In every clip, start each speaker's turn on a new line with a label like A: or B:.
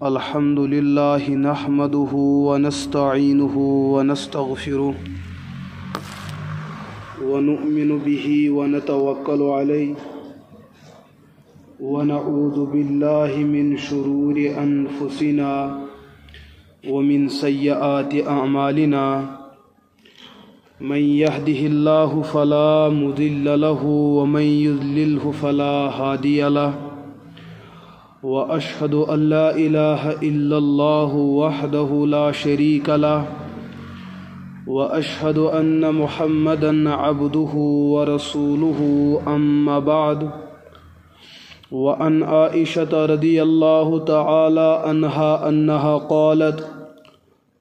A: الحمد لله نحمده ونستعينه ونستغفره ونؤمن به ونتوكل عليه ونعوذ بالله من شرور أنفسنا ومن سيئات أعمالنا من يهده الله فلا مضل له ومن يضلله فلا هادي له وأشهد أن لا إله إلا الله وحده لا شريك له وأشهد أن محمدا عبده ورسوله أما بعد وعن عائشة رضي الله تعالى عنها أنها قالت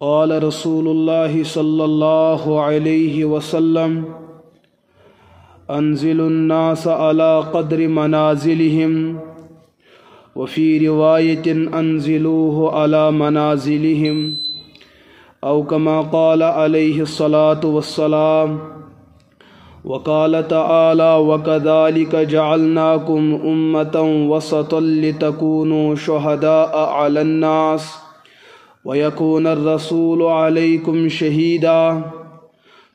A: قال رسول الله صلى الله عليه وسلم أنزل الناس على قدر منازلهم وفي رواية أنزلوه على منازلهم أو كما قال عليه الصلاة والسلام وقال تعالى وكذلك جعلناكم أمة وسطا لتكونوا شهداء على الناس ويكون الرسول عليكم شهيدا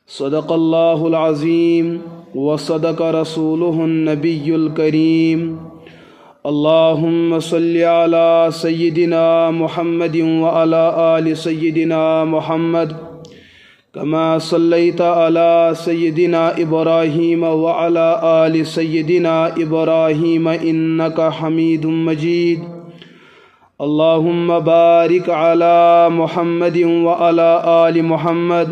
A: صدق الله العظيم وصدق رسوله النبي الكريم اللهم صل على سيدنا محمد وعلى آل سيدنا محمد كما صليت على سيدنا إبراهيم وعلى آل سيدنا إبراهيم إنك حميد مجيد اللهم بارك على محمد وعلى آل محمد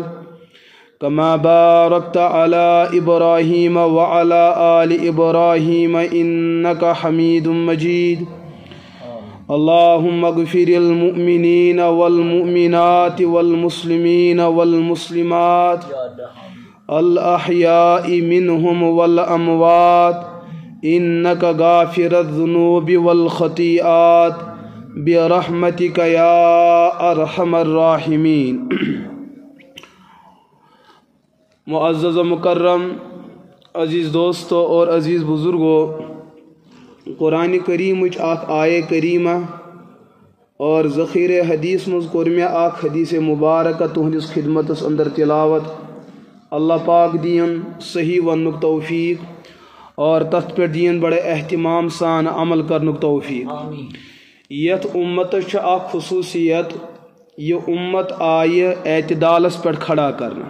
A: كما باركت على إبراهيم وعلى آل إبراهيم إنك حميد مجيد اللهم اغفر المؤمنين والمؤمنات والمسلمين والمسلمات الأحياء منهم والأموات إنك غافر الذنوب والخطيئات برحمتك يا أرحم الراحمين معزز و مکرم عزیز دوستو اور عزیز بزرگو قرآن کریم آیے کریمہ اور ذخیر حدیث مز کور مے حدیث مبارکہ تہندس خدمتس اندر تلاوت اللہ پاک دین صحیح ونک توفیق اور تتھ پہ دین بڑے اہتمام سان عمل کرنک توفیق یت امت خصوصیت یہ امت آئے اعتدالس پہ کھڑا کرنا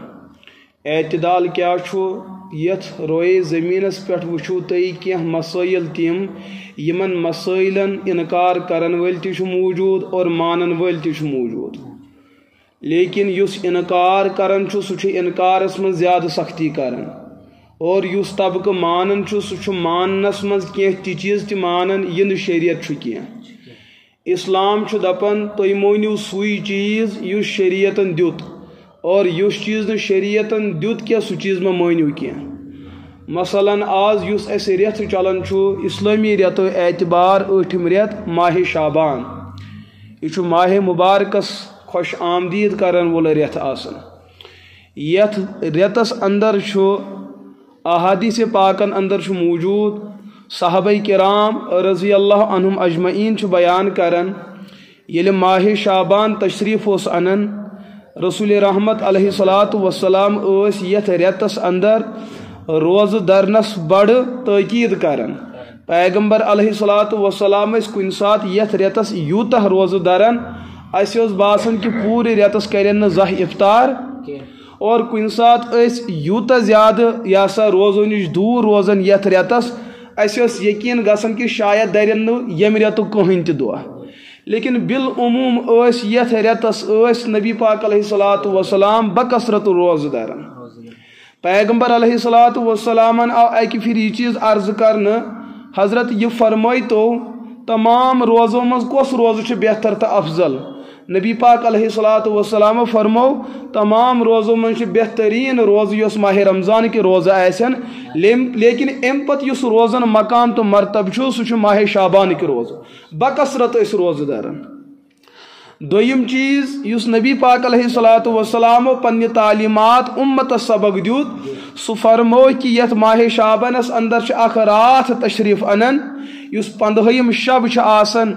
A: اعتدال کیا چھو یت روئے زمینس پہ وچھو تھی کی مسائل تم یمن مسائلن انکار کرن ول تہ موجود اور مانن ول تہ موجود لیکن یس انکار کرن چھو سہ انکارس من زیادہ سختی کرن اور یس طبقہ مانن چھو سہ ماننس من کی چیز تہ مانن یہ شریعت چھو کی اسلام چھو دپن تھی مونیو سوئی چیز یس شریعتن دیت اور یس چیز نہ شریعتن دیت کیا سہ چیز ما مانیو کی مثلا آز یس اس ریت چلان چھو اسلامی ریتو اعتبار ٲٹھم ریت ماہ شعبان یہ ماہ مبارکس خوش آمدید کرن وول ریت آسن یت ریتس اندر چھو احادیث پاکن اندر چھو موجود صحابہ کرام رضی اللہ عنہم اجمعین چھو بیان کرن یل ماہ شعبان تشریف اس انن رسول رحمت علیہ السلام اس یت ریتس اندر روز درنس بڑ تاکید کرن پیغمبر علیہ السلام اس کن سات یت ریتس یوتہ روز درن اس باسان کہ پورے ریتس کرن زہ افطار اور کن سات اس یوتہ زیادہ یا سا روزو نش دور روزن یت ریتس اس یقین گسن کہ شاید درن یم ریتو کہین تہ دہ لیکن بالعموم اس یت ریتس اس نبی پاک علیہ السلام بکثرت روز درن پیغمبر علیہ السلام آو اکہ پھر یہ چیز عرض کرنے حضرت یہ فرمائی تو تمام روزوں مز کس روز بہتر تو افضل نبی پاک علیہ السلام فرمو تمام روزوں من بہترین روز یس ماہ رمضان کے روز آسن لیکن ام پت یس روزن مقام تو مرتب سہ ماہ شعبان کے روز بکثرت اس روز درن دویم چیز یس نبی پاک علیہ الصلوۃ والسلام پنہ تعلیمات امت سبق دیت سہ فرمو کہ یت ماہ شعبانس اندر اخ رات تشریف انن یس 15 شب آسن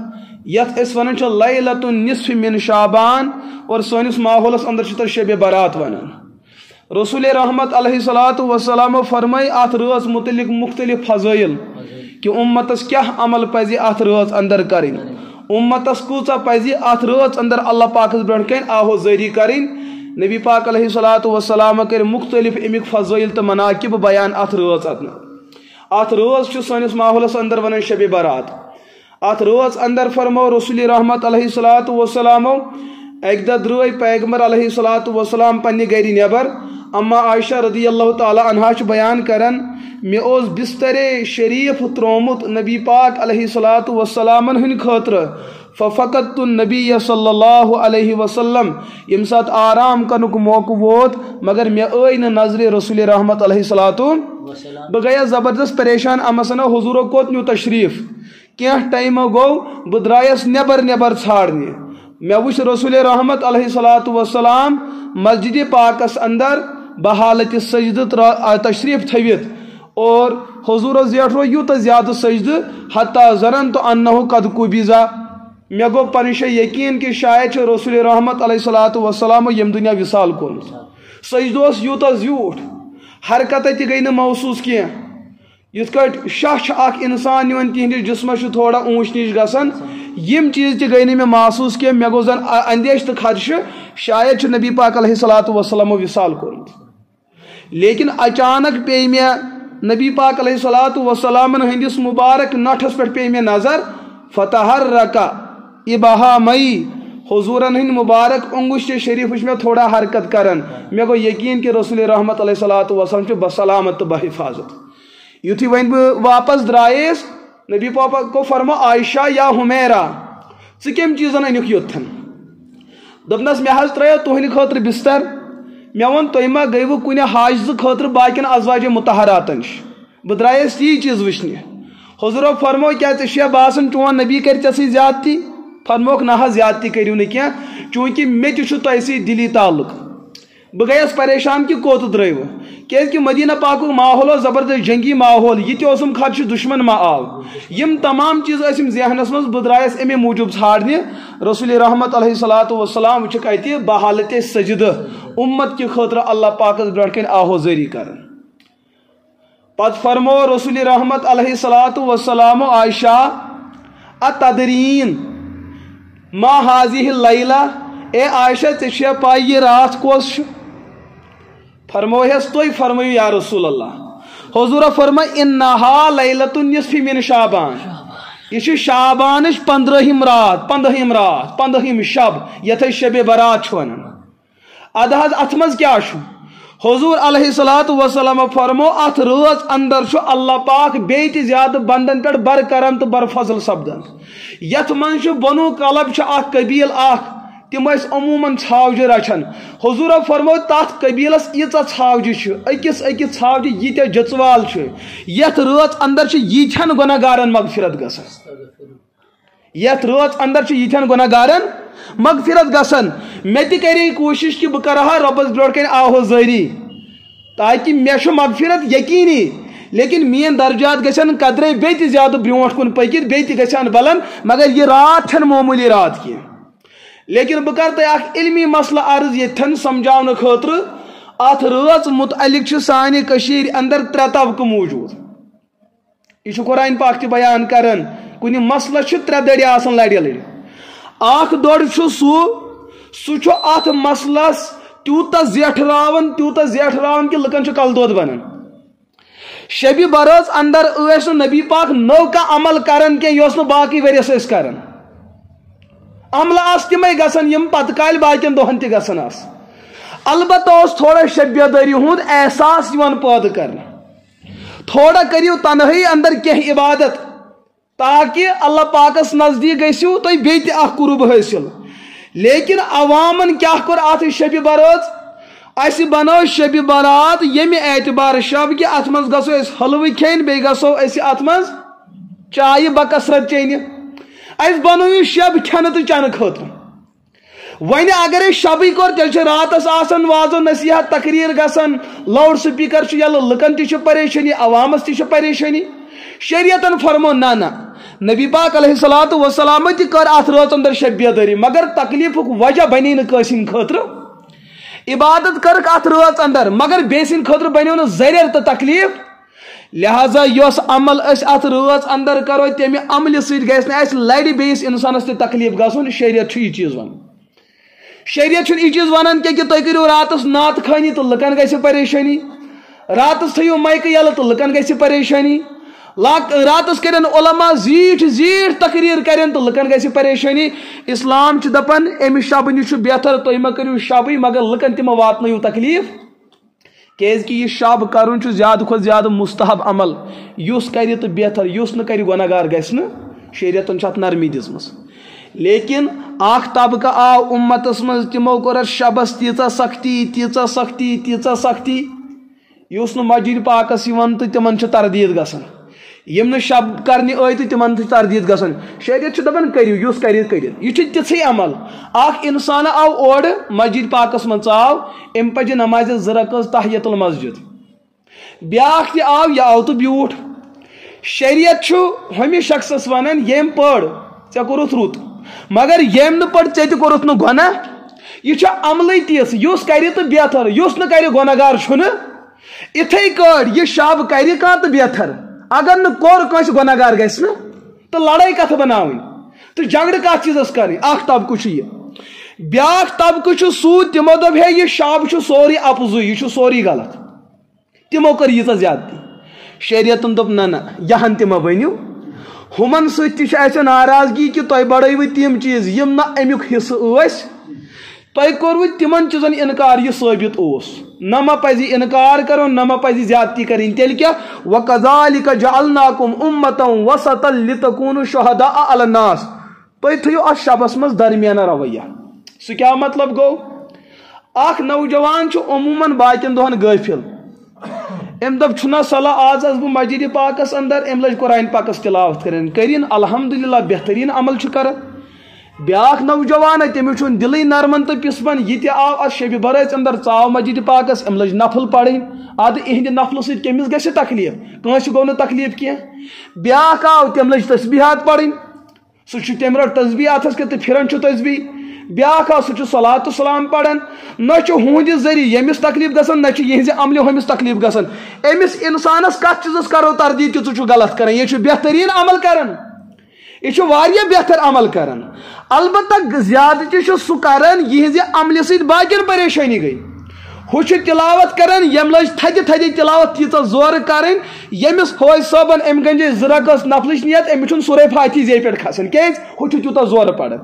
A: یت اس ونان لیلۃ النصف من شعبان اور سانس ماحولس اندر تر شب برات ونان رسول رحمت علیہ الصلوۃ والسلام فرمائی ات رٲژ متعلق مختلف فضائل کہ امتس کیا عمل پزِ ات رٲژ اندر کریں امتس کوٗژاہ پزِ ات رٲژ اندر اللہ پاکس برونٛٹھ کَنۍ آہوزٲری کریں نبی پاک علیہ الصلوۃ والسلام کر مختلف امیک فضائل تو مناقب بیان ات رٲژ ات رٲژ چھُ سٲنِس ماحولس اندر ونان شب برات ات رٲژ اندر فرمو رسول رحمت علیہ الصلوۃ والسلام اکہ دۄہ درٛاے پیغمبر علیہ الصلوۃ والسلام پننہِ گرِ نیبر اما عائشہ رضی اللہ تعالی عنہا بیان کرن مے اوس بسترے شریف ترومت نبی پاک علیہ الصلوۃ والسلام ہند خاطر ففقدت النبی صلی اللہ علیہ وسلم یم سات آرام کرنک موقع ووت مگر مے آئی نہ نظر رسول رحمت علیہ الصلوۃ بہ گیس زبردست پریشان اما سنا حضورو کوت نیو تشریف کینٛہہ ٹائم گو بہ درایس نیبر ژھانڈنہِ مے وچھ رسول رحمت علیہ الصلوۃ والسلام مسجد پاکس اندر بحالت سجدہ تشریف تھوت اور حضور زیٹھو یوت زیادہ سجدہ حتیٰ ظننت انہ قد قبض مے گو پنشے یقین کہ شاید رسول رحمت علیہ الصلوۃ والسلام یم دنیا وصال کورمت سجدہ اوس یوتاہ زیوٹھ حرکت تہ گئی نہ محسوس کینٛہہ یتھ کٲٹھۍ شاہ اکھ انسان نِوان تہنٛدِس جسمس تھوڑا اونچ نیچ گژھان یم چیز تہ گئی نہ مے محسوس کینٛہہ مے گو زن اندیش تہ خدشہ شاید نبی پاک علیہ الصلوۃ والسلام وصال کورمت لیکن اچانک پے مے نبی پاک علیہ الصلوۃ والسلام ہندس مبارک نٹھس پہ پے مے نظر فتحرک ابہامئی حضورن ہند مبارک انگشت شریف وچ مے تھوڑا حرکت کرن مے گو یقین کہ رسول رحمت علیہ الصلوۃ والسلام چھ بسلامت تو بحفاظت یتھی ون بہ واپس درائیس نبی پاک کو فرما عائشہ یا حمیرہ ژٕ کم چیزن انیُک یوتھن دپنس مے حض ترٛایو تُہنٛدِ خٲطرٕ بستر مے ووٚن تُہۍ ما گٔیوٕ کُنہِ حاجزٕ خٲطرٕ باقین ازواج مطہراتن نِش بہٕ درٛایس یی چیٖز وٕچھنہِ حضورو فرمو کیٛاہ ژےٚ چھُیا باسان چون نبی کرِ ژےٚ سۭتۍ زیادتی فرموکھ نہ حظ زیادتی کٔرِو نہٕ کینٛہہ چوٗنٛکہِ مےٚ تہِ چھُ تۄہہِ سۭتۍ دِلی تعلق بہٕ گٔیس پریشان کہ کوٚت درٛٲیوٕ کیٛازِکہِ مدینہ پاکُک ماحول اوس زبردست جنگی ماحول یہِ تہِ اوسُم خدشہِ دُشمن ما آو یم تمام چیٖز ٲسِم ذہنس منٛز بہٕ درٛایس امے موٗجوٗب ژھانڈنہِ رسول رحمت علیہ الصلوۃ والسلام وٕچھکھ اتہِ بحالت سجدہ امت کہِ خٲطرٕ اللہ پاکس برونٛٹھ کَنۍ آہوزٲری کران پتہٕ فرمو رسول رحمت علیہ الصلوۃ والسلام عائشہ اتدرین ما هذه اللیلہ اے عائشہ ژےٚ چھےٚ پاے یہِ رات کۄس چھُ فرموہس تُہۍ فرمٲیِو یا رسول اللہ حضورہ فرماے انہا لیلۃ النصف من شعبان یہ چھِ شعبانٕچ 15ہِم رات 15ہِم شب یتھ أسۍ شب برات چھِ ونان ادٕ حظ اتھ منٛز کیٛاہ چھُ حضور علیہ الصلوۃ والسلام فرمو اتھ رٲژ اندر چھُ اللہ پاک بیٚیہِ تہِ زیادٕ بندن پٮ۪ٹھ بر کرم تہٕ بر فضل سپدان یتھ منٛز چھُ بنو کلب چھُ اکھ قبیل اکھ تم ٲسۍ عموٗمن ژھاوجہِ رچھان حضورو فرمو تتھ قبیلس ییٖژاہ ژھاوجہِ چھِ أکِس ژھاوجہِ ییٖتیاہ جژوال چھِ یتھ رٲژ اندر چھِ ییٖتہن گۄنہگارن مغفرت گژھان یتھ رٲژ اندر چھِ ییٖتہن گۄنہگارن مغفرت گژھان مےٚ تہِ کرے کوٗشش کہ بہٕ کرٕ ہا رۄبس برونٛٹھ کَنۍ آہوزٲری تاکہ مےٚ چھُ مغفرت یقیٖنی لیکن میٲنۍ درجات گژھن قدرے بیٚیہِ تہِ زیادٕ برونٛٹھ کُن پٔکِتھ بیٚیہِ تہِ گژھِ ہن بلند مگر یہِ رات چھنہٕ معموٗلی رات کینٛہہ لیکن بہٕ کرٕ تۄہہِ اکھ علمی مسلہٕ عرض ییٚتھن سمجھاونہٕ خٲطرٕ اتھ رٲژ متعلق چھِ سانہِ کٔشیٖرِ اندر 3 طبقہٕ موٗجوٗد یہ چھُ قرآن پاک تہِ بیان کران کُنہِ مسلس چھِ 3 دٔرِ آسان لڑِ لڑِ اکھ دۄر چھُ سُہ چھُ اتھ مسلس تیوٗتاہ زیٹھراوان کہ لُکن چھُ کلہٕ دود بنان شبِ برٲژ اندر ٲسۍ نہٕ نبی پاک نٔو کانٛہہ عمل کران کینٛہہ یۄس نہٕ باقٕے ؤرِیس ٲسۍ کران عملہٕ آسہٕ تِمے گژھان یِم پتہٕ کالہِ باقین دۄہن تہِ گژھان آسہٕ البتہ اوس تھوڑا شب بیدٲری ہُنٛد احساس یِوان پٲدٕ کرنہٕ تھوڑا کٔرِو تنہٲیی اندر کینٛہہ عبادت تاکہ اللہ پاکس نزدیٖک گٔژھِو تُہۍ بیٚیہِ تہِ اکھ قرب حٲصِل لیکن عوامن کیٛاہ کوٚر اتھ شبِ برٲژ اسہِ بنٲو شبِ برات ییٚمہِ اعتبار شب کہ اتھ منٛز گژھو أسۍ حلوٕ کھیٚنۍ بیٚیہِ گژھو أسۍ اتھ منٛز چایہِ بکثرت چیٚنہِ اسہِ بنٲو یہِ شب کھٮ۪نہٕ تہٕ چٮ۪نہٕ خٲطرٕ ون اگر شبی کور تیل راتس آسان وازو نصیحت تقریر گسان لاؤڈ سپیکر یل لکن تہ پریشانی عوامس تہ پریشانی شریعتن فرمو نا نبی پاک علیہ الصلوۃ والسلام تہ کر ات رات اندر شب بیداری مگر تکلیف وجہ بنی نا کٲنٛسہِ ہٕنٛدِ خٲطرٕ عبادت کرک ات رات اندر مگر بیٚیہِ سٕنٛدِ خٲطرٕ بنیو نہٕ ذریعہ تہٕ تکلیف لہذا یس عمل اس ات رات اندر کرو تمہِ عملہِ سۭتۍ گژھِ نہٕ اَسہِ لڑِ بیٚیِس انسانس تہِ تکلیف گژھُن شریعت چھُ یہِ چیٖز ونان شریعت چھُنہٕ یہِ چیٖز ونان کینٛہہ کہ تُہۍ کٔرِو راتس نعت خٲنی تہٕ لُکن گژھِ پریشٲنی راتس تھٲیِو مایکہٕ یلہٕ تہٕ لُکن گژھِ پریشٲنی راتس کرن علماء زیٖٹھ تقریر کرن تو لکن گژھِ پریشانی اسلام چھ دپان امہِ شب نش بہتر تُہۍ ما کٔرِو شبٕے مگر لکن تہِ ما واتنٲیِو تکلیف کیازِ کہ یہ شب کرُن چھُ زیادٕ کھۄتہٕ زیادٕ مستحب عمل یُس کرِ تہٕ بہتر یُس نہٕ کرِ گۄناہ گار گژھِ نہٕ شریعتن چھِ اتھ نرمی دِژمٕژ لیکن اکھ طبقہٕ آو اُمتس منٛز تِمو کوٚر اتھ شبس تیٖژاہ سختی یُس نہٕ مسجد پاکس یِوان تہٕ تِمن چھِ تردید گژھان یم نہٕ شب کرنہِ آے تہٕ تِمن تہِ تردید گژھان شریعت چھُ دپان کٔرِو یُس کرِ کٔرِتھ یہِ چھُ تِژھٕے عمل اکھ انسان آو اورٕ مسجد پاکس منٛز ژاو أمۍ پزِ نمازِ 2 رکعت تحیت المسجد بیاکھ تہِ آو یہِ آو تہٕ بیوٗٹھ شریعت چھُ ہُمہِ شخصس ونان ییٚمۍ پٔر ژےٚ کوٚرُتھ رُت مگر ییٚمۍ نہٕ پٔر ژےٚ تہِ کوٚرُتھ نہٕ گۄناہ یہِ چھُ عملٕے تِژھ یُس کرِ تہٕ بہتر یُس نہٕ کرِ گۄناہ گار چھُنہٕ اِتھٕے کٲٹھۍ یہِ شب کرِ کانٛہہ تہٕ بہتر اگر نہٕ کوٚر کٲنٛسہِ گۄناہ گار گژھِ نہٕ تہٕ لڑٲے کتھ بناوٕنۍ تہٕ جگڑٕ کتھ چیٖزس کرٕنۍ اکھ طبقہٕ چھُ یہِ بیاکھ طبقہٕ چھُ سُہ تِمو دوٚپ ہے یہِ شب چھُ سورُے اپزُے یہِ چھُ سورُے غلط تِمو کٔر ییٖژاہ زیادتی شریعتن دوٚپ نہ یہن تہِ مہ ؤنِو ہُمن سۭتۍ تہِ چھِ اَسہِ ناراضگی کہِ تۄہہِ بڑٲیوٕ تِم چیٖز یِم نہٕ امیُک حصہٕ ٲسۍ تۄہہِ کوٚروٕ تِمن چیٖزن انکار یہِ ثٲبت اوس نہ ما پزِ انکار کرُن نہ ما پزِ زیادتی کرٕنۍ تیٚلہِ کیٛاہ وَکَذَلِکَ جَعَلْنَاکُمْ أُمَّةً وَسَطًا لِتَکُونُوا شُہَدَاءَ عَلَى النَّاسِ تُہۍ تھٲیِو اتھ شبس منٛز درمیانہ رویہ سُہ کیٛاہ مطلب گوٚو اکھ نوجوان چھُ عموٗمن باقین دۄہن غٲفِل أمۍ دوٚپ چھُنہ صلاح آز ٲسٕس بہٕ مسجدِ پاکس اندر أمۍ لٔج قرآن پاکس تلاوت کرٕنۍ کٔرِنۍ الحمدُاللہ بہتریٖن عمل چھُ کران بیاکھ نوجوان تٔمِس چھُنہٕ دِلٕے نرمان تہٕ پِسپن یہِ تہِ آو اتھ شبِ برٲژ اندر ژاو مسجدِ پاکس أمۍ لٔج نفل پرٕنۍ ادٕ یِہنٛدِ نفلہٕ سۭتۍ کٔمِس گژھِ تکلیف کٲنٛسہِ گوٚو نہٕ تکلیف کینٛہہ بیاکھ آو تٔمۍ لٔج تسبیحات پرٕنۍ سُہ چھُ تٔمۍ رٔٹ تسبیح اتھس کٮ۪تھ تہٕ پھران چھُ تسبیح بیاکھ آو سُہ چھُ صلات و سلام پران نہ چھُ ہُہنٛدِ ذٔریعہٕ ییٚمِس تکلیف گژھان نہ چھُ یِہنٛزِ عملہِ ہُمِس تکلیف گژھان أمِس انسانس کتھ چیٖزس کرو تردید کہِ ژٕ چھُکھ غلط کران یہِ چھُ بہتریٖن عمل کران یہ چھُ واریاہ بہتر عمل کران البتہ زیادٕ تہِ چھُ سُہ کران یِہنٛزِ عملہِ سۭتۍ باقین پریشٲنی گٔے ہُہ چھُ تلاوت کران ییٚمۍ لٔج تھدِ تلاوت تیٖژاہ زورٕ کرٕنۍ ییٚمِس فوج صٲبن أمۍ گنجے 2 رکعت نفلٕچ نیت أمِس چھُنہٕ سورے فاتحہ زیٚیہِ پٮ۪ٹھ کھسان کیازِ ہُہ چھُ تیوٗتاہ زورٕ پران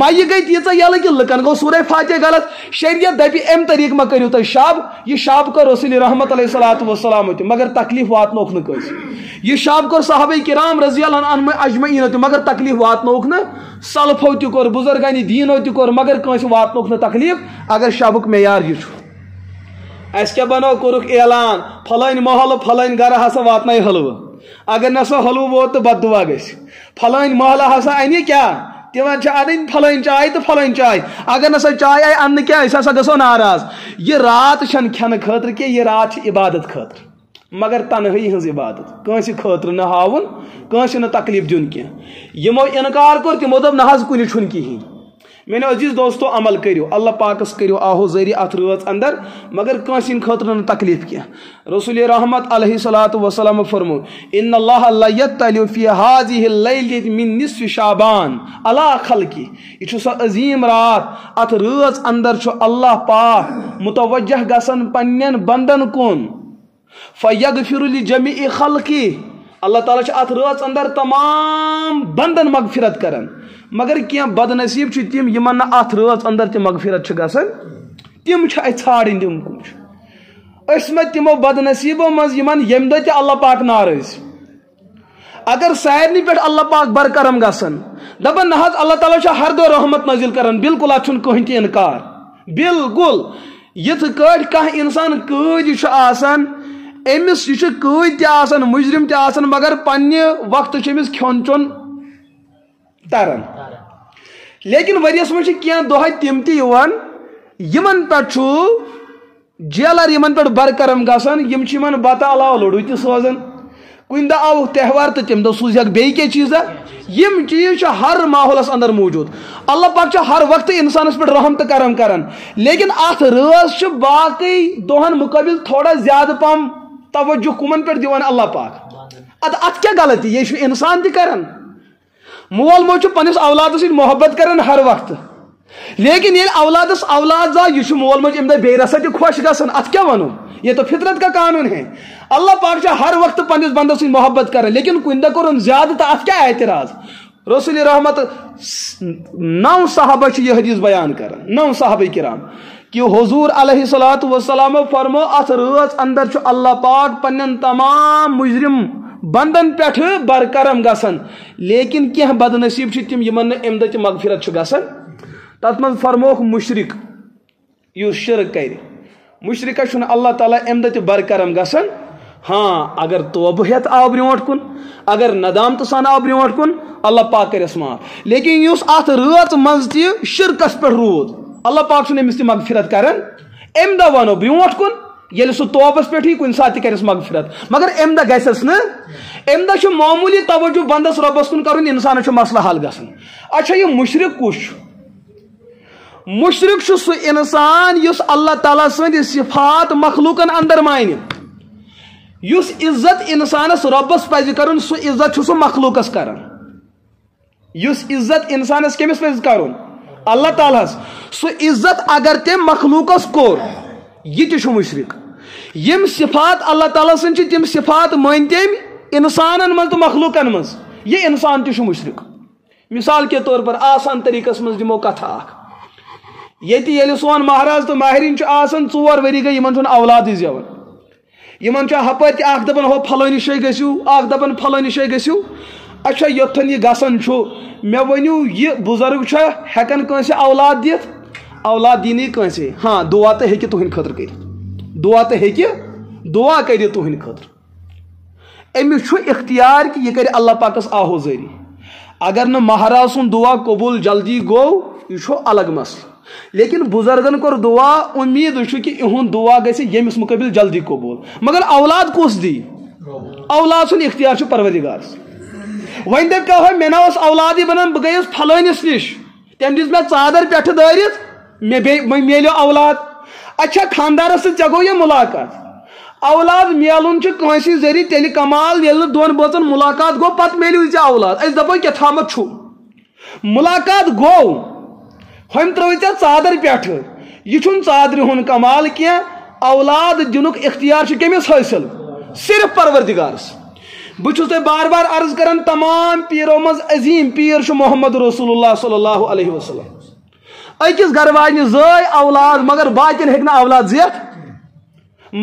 A: مَیہِ گٔے تیٖژاہ یلہٕ کہِ لُکن گوٚو سورے فاتحہ غلط شریعت دپہِ اَمہِ طریٖقہٕ ما کٔرِو تُہۍ شب یہِ شب کوٚر رسول رحمت علیہ الصلوۃ والسلام تہِ مگر تکلیف واتنووُکھ نہٕ کٲنٛسہِ یہِ شب کوٚر صحابہ کرام رضی اللہ عنہم اجمعیٖنو تہِ مگر تکلیف واتنووُکھ نہٕ سلفو تہِ کوٚر بُزرگانہِ دیٖنو تہِ کوٚر مگر کٲنٛسہِ واتنووُکھ نہٕ تکلیف اگر شبُک معیار یہِ چھُ اَسہِ کیٛاہ بنوو کوٚرُکھ اعلان فلٲنۍ محلہٕ فلٲنۍ گرٕ ہسا واتنایہِ حلوٕ اگر نہ سا حلوٕ ووت تہٕ بد دُعا گژھِ فلٲنۍ محلہٕ ہسا اَنہِ کیٛاہ تِمن چھِ اَنٕنۍ فلٲنۍ چاے تہٕ فلٲنۍ چاے اگر نہ سا چاے آیہِ اَننہٕ کیٛاہ أسۍ ہسا گژھو ناراض یہِ رات چھنہٕ کھٮ۪نہٕ خٲطرٕ کینٛہہ یہِ رات چھِ عبادت خٲطرٕ مگر تنہٲیی ہٕنٛز عبادت کٲنٛسہِ خٲطرٕ نہٕ ہاوُن کٲنٛسہِ نہٕ تکلیف دیُن کینٛہہ یِمو انکار کوٚر تِمو دوٚپ نہ حظ کُنہِ چھُنہٕ کِہیٖنۍ میٛانیو عزیٖز دوستو عمل کٔرِو اللہ پاکس کٔرِو آہو ذٔریعہٕ اتھ رٲژ اندر مگر کٲنٛسہِ ہٕنٛدِ خٲطرٕ نہٕ تکلیف کینٛہہ رسول رحمت علیہ الصلوۃ والسلام فرمو ان اللہ لا یطلع فی هذه الليلة من نصف شعبان علی خلقہ یہ چھُ سۄ عظیٖم رات اتھ رٲژ اندر چھُ اللہ پاک متوجہ گژھان پننٮ۪ن بندن کُن فیغفر لجمیع خلقہ اللہ تعالیٰ چھُ اتھ رٲژ اندر تمام بندن مغفرت کران مگر کینٛہہ بد نصیٖب چھِ تِم یِمن نہٕ اتھ رٲژ اندر تہِ مغفرت چھِ گژھان تِم چھِ اَتہِ ژھانڈٕنۍ تِم کُم چھِ أسۍ ما تِمو بد نصیٖبو منٛز یِمن ییٚمہِ دۄہ تہِ اللہ پاک ناراض اگر سارنٕے پٮ۪ٹھ اللہ پاک برکرم گژھان دپان نہ حظ اللہ تعالیٰ چھُ ہر دۄہ رحمت نٲزِل کران بالکل اتھ چھُنہٕ کٕہٕنۍ تہِ انکار بالکل یِتھ کٲٹھۍ کانٛہہ انسان قٲدۍ چھُ آسان أمِس یہِ چھُ قٲدۍ تہِ آسان مُجرم تہِ آسان مگر پننہِ وقتہٕ چھُ أمِس کھیوٚن چیوٚن تران لیکن ورس مجھ کی دہے تم تمن پہ جیلر یمن پہ برکرم گھن بتہ علاوہ لڑو تہ سوزان کن دہ آو تہوار تو تم دہ سوز بیٚیہِ چیزا یم چیز ہر ماحولس اندر موجود اللہ پاک ہر وقت انسانس پہ رحم تو کرم کران لیکن ات رٲژ باقی دہن مقابل تھوڑا زیادہ پہم توجہ کمن پہ دِوان اللہ پاک ات کیا غلطی یہ انسان تہ کران مول موج پنس اولاد ست محبت کران ہر وقت لیکن یہ اولادس اولاد زا یہ مول موج امہ دہ بے رسا تہ خوش گژھان ات کیا ونو یہ تو فطرت کا قانون ہے اللہ پاک ہر وقت پنس بندس ست محبت کران لیکن کن دہ کورن زیادہ تو ات کیا اعتراض رسول رحمت 9 صحابہ یہ حدیث بیان کران 9 صحابہ کرام کہ حضور علیہ الصلوۃ والسلام فرمو ات رٲژ اندر اللہ پاک پنن تمام مجرم بندن پہ برکرم گژھان لیکن کی بد نصیب تم یمن امہ دہ مغفرت گژھان تت من فرموک مشرک یس شرک کر مشرکس اللہ تعالیٰ امہ دہ برکرم گژھان ہاں اگر توبہ ہیت آو برونٹ کن اگر ندامت سان آو برونٹ کن اللہ پاک کرس معاف لیکن اس ات رٲژ مز تہ شرکس پہ رود اللہ پاک امس تہ مغفرت کران ام دہ ونو برونٹ کن یل سہ توبس پہ کن سات تہ کرس مغفرت مگر ام دہ گھس نا ام دہ معمولی توجہ بندس ربس کن کرن انسان مسئلہ حل گژھان اچھا یہ مشرک کس مشرک سہ انسان یس اللہ تعالیٰ سند صفات مخلوقن اندر مانہ یس عزت انسانس ربس پز کرن سہ عزت سہ مخلوقس کران یس عزت انسانس کمس پز کرن اللہ تعالیٰ سہ عزت اگر تم مخلوقس کور یہ تہ مشرک یم صفات اللہ تعالیٰ سن تم صفات مان تم انسانن من تو مخلوقن مز یہ انسان تہ مشرک مثال کے طور پر آسان طریقس مز دمو کتھا اخ یتی یل سون مہراز تو ماہرین آسان 4 ؤری گئی یمن اولاد زیون یمن ہپر اخ دپان ہو پھلٲنی جایہِ گژھِو اخ دپان پھلٲنی جایہِ گژھِو اچھا یوتھن یہ گژھان مے ؤنِو یہ بزرگ چھا ہیکان کٲنٛسہِ اولاد دِتھ اولاد دینی کٲنٛسہِ ہاں دعا تہ ہیکہِ تُہنٛدِ خٲطرٕ کٔرِتھ دعا تہ ہیکہِ دعا کٔرِتھ تُہنٛدِ خٲطرٕ أمِس چھُ اختیار کہ یہ کرِ اللہ پاکس آہو ذٔریعہِ اگر نہٕ مہراز سُنٛد دعا قبوٗل جلدی گوٚو یہ چھُ الگ مسلہٕ لیکن بزرگن کور دعا امید کہ اہد دعا گژھِ ییٚمِس مقابل جلدی قبول مگر اولاد کس دی اولاد سن اختیار پروردگارس ون دپ کہ مے نا اولادی بنان بہ گیس پھلٲنس نش تم دِژ مے ژادر پٮ۪ٹھٕ دٲرِتھ مے میلیو اولاد اچھا خاندارس سۭتۍ ژےٚ گوٚو یہ ملاقات اولاد میلُن چھُ کٲنٛسہِ ذٔریعہٕ تیٚلہِ کمال ییٚلہِ نہٕ دۄن بٲژن ملاقات گوٚو پتہٕ میلیو ژےٚ اولاد أسۍ دپو کیٛاہ تھامتھ چھُ ملاقات گوٚو ہم ترٛٲوۍ ژےٚ ژادر پٮ۪ٹھٕ یہ چھُنہٕ ژادرِ ہُنٛد کمال کینٛہہ اولاد دِنُک اختیار چھُ کٔمِس حٲصِل صرف پروردگارس بہٕ چھُس تۄہہِ بار بار عرض کران تمام پیٖرو منٛز عظیٖم پیٖر چھُ محمد رسول اللہ صلی اللہ علیہ وسلم أکِس گرٕ واجنہِ زٲے اولاد مگر باقین ہیٚکہِ نہٕ اولاد زیتھ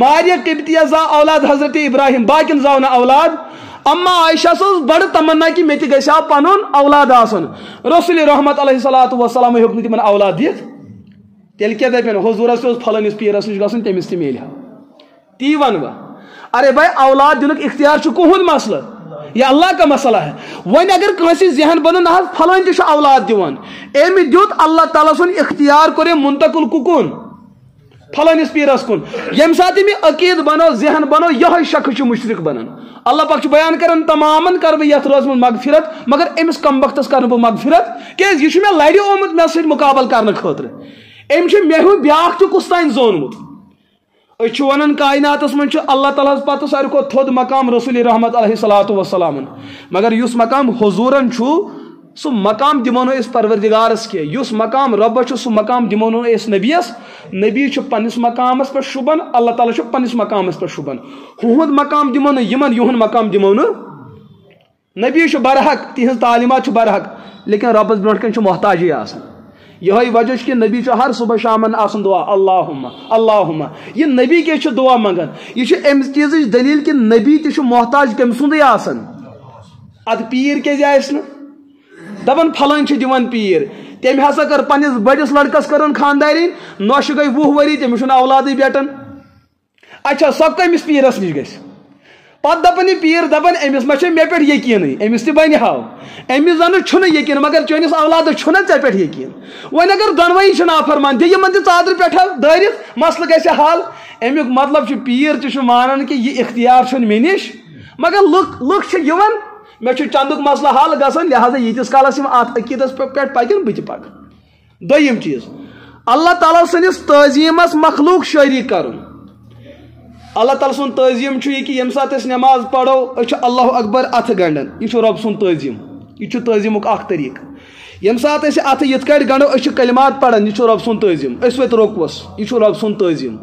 A: ماریا قبطیہ زاو اولاد حضرت ابراہیم باقین زاو نہٕ اولاد اما عائشہ ٲس بڑ تمنا کہ مے تہِ گژھِ ہا پنُن اولاد آسُن رسول رحمت علیہ الصلوۃ والسلام ہیوٚک نہٕ تِمن اولاد دِتھ تیٚلہِ کیٛاہ دپن حضوٗرس اوس پھلٲنِس پیٖرس نِش گژھُن تٔمِس تہِ میلہِ ہا تی ون بہٕ ارے بھائی اولاد دِنُک اختیار چھُ کُہُنٛد مسلہٕ یہ اللہ کا مسئلہ ہے وۄنۍ اگر کٲنٛسہِ ذہن بنن نہ حظ پھلٲنۍ تہِ چھُ اولاد دِوان أمۍ دیُت اللہ تعالیٰ سُنٛد اختیار کوٚر أمۍ منتقل کُکُن پھلٲنِس پیٖرس کُن ییٚمہِ ساتہٕ أمۍ یہِ عقیٖد بنو ذہن بنو یِہوے شخص چھُ مُشرِک بنان اللہ پاک چھُ بیان کران تمامن کر بہٕ یتھ رٲژ منٛز مغفرت مگر أمِس کم وقتس کرٕ بہٕ مغفرت کیازِ یہِ چھُ مےٚ لرِ آمُت مےٚ سۭتۍ مُقابل کرنہٕ خٲطرٕ أمۍ چھُ مےٚ ہیوٗ بیاکھ تہِ کُس تانۍ زونمُت أسۍ چھِ ونان کائناتس منٛز چھُ اللہ تعالیٰ ہس پتہٕ ساروی کھۄتہٕ تھوٚد مقام رسول رحمت علیہ الصلوۃ والسلامن مگر یُس مقام حضوٗرن چھُ سُہ مقام دِمو نہٕ أسۍ پروردگارس کینٛہہ یُس مقام رۄبس چھُ سُہ مقام دِمو نہٕ أسۍ نبیس نبی چھُ پننس مقامس پٮ۪ٹھ شوٗبان اللہ تعالیٰ چھُ پننس مقامس پٮ۪ٹھ شوٗبان ہُہُنٛد مقام دِمو نہٕ یِمن یِہُنٛد مقام دِمو نہٕ نبی چھُ برحق تِہنٛز تعلیمات چھُ برحق لیکن رۄبس برونٛٹھ کَنۍ چھُ محتاجی آسان یِہوے وجہ چھُ کہِ نبی چھُ ہر صبح شامن آسان دعا اللہُمہ اللہُمہ یہِ نبی کیٛاہ چھُ دعا منگان یہِ چھُ امہِ چیٖزٕچ دٔلیٖل کہِ نبی تہِ چھُ محتاج کٔمۍ سُنٛدُے آسان ادٕ پیٖر کیازِ آسہِ نہٕ دپان پھلٲنۍ چھِ دِوان پیٖر تٔمۍ ہسا کٔر پننِس بٔڑِس لڑکس کٔرٕن خاندارین نۄشہِ گٔے 20 ؤری تٔمِس چھُنہٕ اولادٕے بیٹان اچھا سۄ کٔمِس پیٖرس نِش گژھِ پتہ دپن یہ پیر دپن امس ما مے پہ یقین امس تہ بنہ ہاو امس زن چھُنہٕ یقین مگر چٲنِس اولادس چھُنہ ژےٚ پٮ۪ٹھ یقین وۄنۍ اگر دۄنوٕنی چھِ نافرمان دِ یِمن تہِ ژادرِ پٮ۪ٹھ دٲرِتھ مسلہٕ گژھِ حل امیُک مطلب چھُ پیٖر تہِ چھُ مانان کہ یہ اختیار چھُنہٕ مےٚ نِش مگر لُکھ چھِ یِوان مےٚ چھُ چندُک مسلہٕ حل گژھان لہذا ییٖتِس کالس یِم اتھ عقیٖدس پٮ۪ٹھ پکن بہٕ تہِ پکہٕ دوٚیِم چیٖز اللہ تعالیٰ سٕنٛدِس تعظیٖمس مخلوق شریٖک کرُن اللہ تعالیٰ سُنٛد تعظیٖم چھُ یہِ کہ ییٚمہِ ساتہٕ أسۍ نٮ۪ماز پرو أسۍ چھِ اللہ اکبر اتھٕ گنٛڈان یہِ چھُ رۄب سُنٛد تعظیٖم یہ تعظیٖمُک اکھ طریٖقہٕ ییٚمہِ ساتہٕ أسۍ اتھٕ یِتھ کٲٹھۍ گنٛڈو أسۍ چھِ کلمات پران یہ چھُ رۄب سُنٛد تعظیٖم أسۍ ؤتھۍ روٚکوس یہ چھُ رۄب سُنٛد تعظیٖم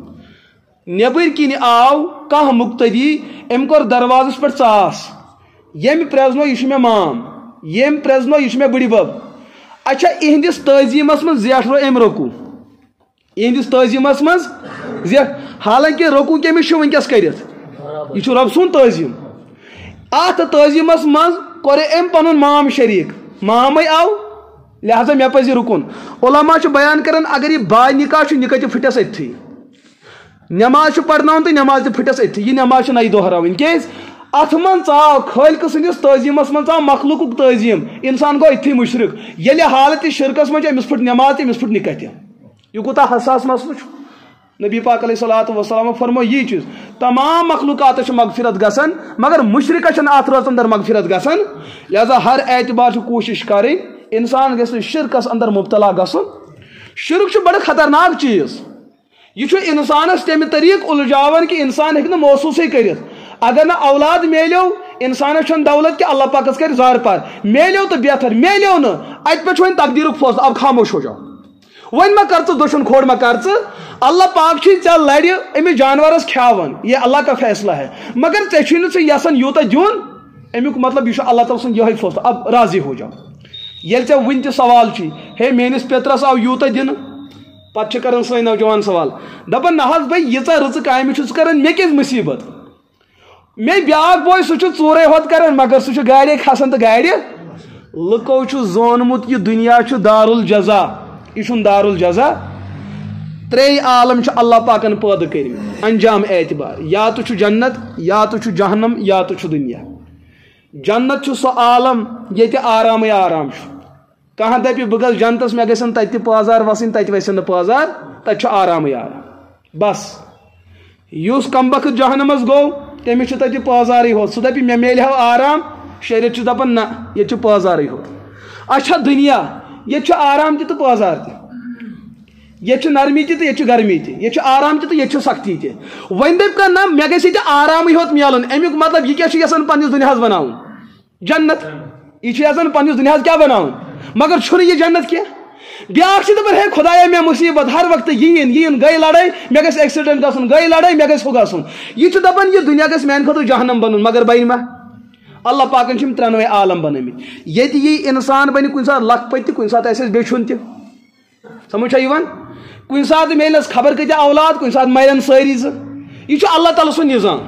A: نیٚبٕرۍ کِنۍ آو کانٛہہ مُقتدی أمۍ کوٚر دروازس پٮ۪ٹھ ژاس ییٚمۍ پرٛزنو یہِ چھُ مےٚ مام ییٚمۍ پرٛزنو یہِ چھُ مےٚ بٕڈِ بب اچھا اِہنٛدِس تعظیٖمس منٛز زیٹھرو أمۍ روٚکوٗ اِہنٛدِس تعظیٖمس منٛز حالانکہ روٚکوٗ کٔمِس چھُ وٕنکیٚس کٔرِتھ یہ چھُ رۄب سُنٛد تعظیٖم اتھ تعظیٖمس منٛز کوٚر أمۍ پنُن مام شریٖک مامے آو لہذا مےٚ پزِ رُکُن علما چھُ بیان کران اگر یہِ باے نکاح چھُ نکاح تہِ پھٕٹس أتتھٕے نٮ۪ماز چھُ پرناوُن تہٕ نٮ۪ماز تہِ پھٕٹس أتتھٕے یہِ نٮ۪ماز چھِ نَیہِ دۄہراوٕنۍ کیٛازِ اتھ منٛز ژاو خٲلقہٕ سٕنٛدِس تعظیٖمس منٛز ژاو مخلوقُک تعظیٖم انسان گوٚو أتتھٕے مُشرِک ییٚلہِ حالتہِ شرکس منٛز چھِ أمِس پھٕٹ نٮ۪ماز تہِ أمِس پھٕٹ نکاح تہِ یہِ کوٗتاہ حساس مسلہٕ چھُ نبی پاک علیہ الصلوۃ والسلام فرمو یی چیٖز تمام مخلوقاتس چھِ مغفرت گژھان مگر مشرکس چھنہٕ اتھ رٲژ انٛدر مغفرت گژھان لہذا ہر اعتبار چھِ کوٗشش کرٕنۍ انسان گژھِ نہٕ شرکس انٛدر مبتلا گژھُن شرک چھُ بڑٕ خطرناک چیٖز یہ چھُ انسانس تمہِ طریٖقہٕ الجاوان کہ انسان ہیٚکہِ نہٕ محسوٗسٕے کٔرِتھ اگر نہٕ اولاد میلیو انسانس چھنہٕ دولت کہ اللہ پاکس کرِ زار پار میلیو تہٕ بہتر میلیو نہٕ اتہِ پٮ۪ٹھ چھُ وۄنۍ تقدیٖرُک فٲصلہٕ اب خاموش ہو جاو وۄنۍ ما کر ژٕ دٔچھُن کھوڑ ما کر ژٕ اللہ پاک چھُے ژےٚ لرِ أمِس جانورس کھیاوان یہ اللہ کا فیصلہ ہے مگر ژےٚ چھُے نہٕ ژٕ یژھان یوٗتاہ دیُن امیُک مطلب یہ چھُ اللہ تعالیٰ سُنٛد یِہوے فٲصلہٕ اب راضی ہو جاو ییٚلہِ ژےٚ وُنہِ تہِ سوال چھُے ہے میٲنِس پیترس آو یوٗتاہ دِنہٕ پتہٕ چھِ کران سٲنۍ نوجوان سوال دپان نہ حظ بھائی ییٖژاہ رٕژٕ کامہِ چھُ ژٕ کران مےٚ کیٛازِ مُصیٖبت مےٚ بیٛاکھ بوے سُہ چھُ ژوٗرے ہوت کران مگر سُہ چھُ گاڑے کھسان تہٕ گاڑِ لُکو چھُ زونمُت یہِ دُنیا چھُ دارالجزا یہِ چھُنہٕ دارالجزا ترٛیٚیہِ عالم چھِ اللہ پاکن پٲدٕ کٔرمٕتۍ انجام اعتبار یا تہٕ چھُ جنت یا تہٕ چھُ جہنم یا تہٕ چھُ دُنیا جنت چھُ سُہ عالم ییٚتہِ آرامٕے آرام چھُ کانٛہہ دپہِ بہٕ گژھٕ جنتس مےٚ گژھن تتہِ تہِ پٲزار وسٕنۍ تتہِ وسن نہٕ پٲزار تتہِ چھُ آرامٕے آرام بس یُس کمبخت جہنمس گوٚو تٔمِس چھُ تتہِ پٲزارٕے ہوت سُہ دپہِ مےٚ میلہِ ہا آرام شریعت چھُ دپان نہ ییٚتہِ چھُ پٲزارٕے ہوت اچھا دُنیا ییٚتہِ چھُ آرام تہِ تہٕ پٲزار تہِ ییٚتہِ چھُ نرمی تہِ تہٕ ییٚتہِ چھُ گرمی تہِ ییٚتہِ چھُ آرام تہِ تہٕ ییٚتہِ چھُ سختی تہِ وۄنۍ دٔپۍ کانٛہہ نہ مےٚ گژھِ ییٚتہِ آرامٕے ہوت میلُن امیُک مطلب یہِ کیٛاہ چھُ یژھان پننِس دُنیاہس بناوُن جنت یہِ چھُ یژھان پننِس دُنیاہس کیٛاہ بناوُن مگر چھُنہٕ یہِ جنت کینٛہہ بیٛاکھ چھِ دپان ہے خۄدایا مےٚ مُصیٖبت ہر وقتہٕ یِیِن گٔے لڑٲے مےٚ گژھِ ایکسیڈنٹ گژھُن گٔے لڑٲے مےٚ گژھِ ہُہ گژھُن یہِ چھُ دپان یہِ دُنیا گژھِ میانہِ خٲطرٕ جہنم بنُن مگر بنہِ ما اللہ پاکن چھِ یِم ترٛٮ۪نوَے عالم بنٲومٕتۍ ییٚتہِ یی انسان بنہِ کُنہِ ساتہٕ لکھ پٔتۍ تہِ کُنہِ ساتہٕ آسٮ۪س بیچھُن تہِ سمجھ چھا یِوان کُنہِ ساتہٕ میلٮ۪س خبر کۭتیاہ اولاد کُنہِ ساتہٕ مرن سٲری زٕ یہِ چھُ اللہ تعالیٰ سُنٛد نظام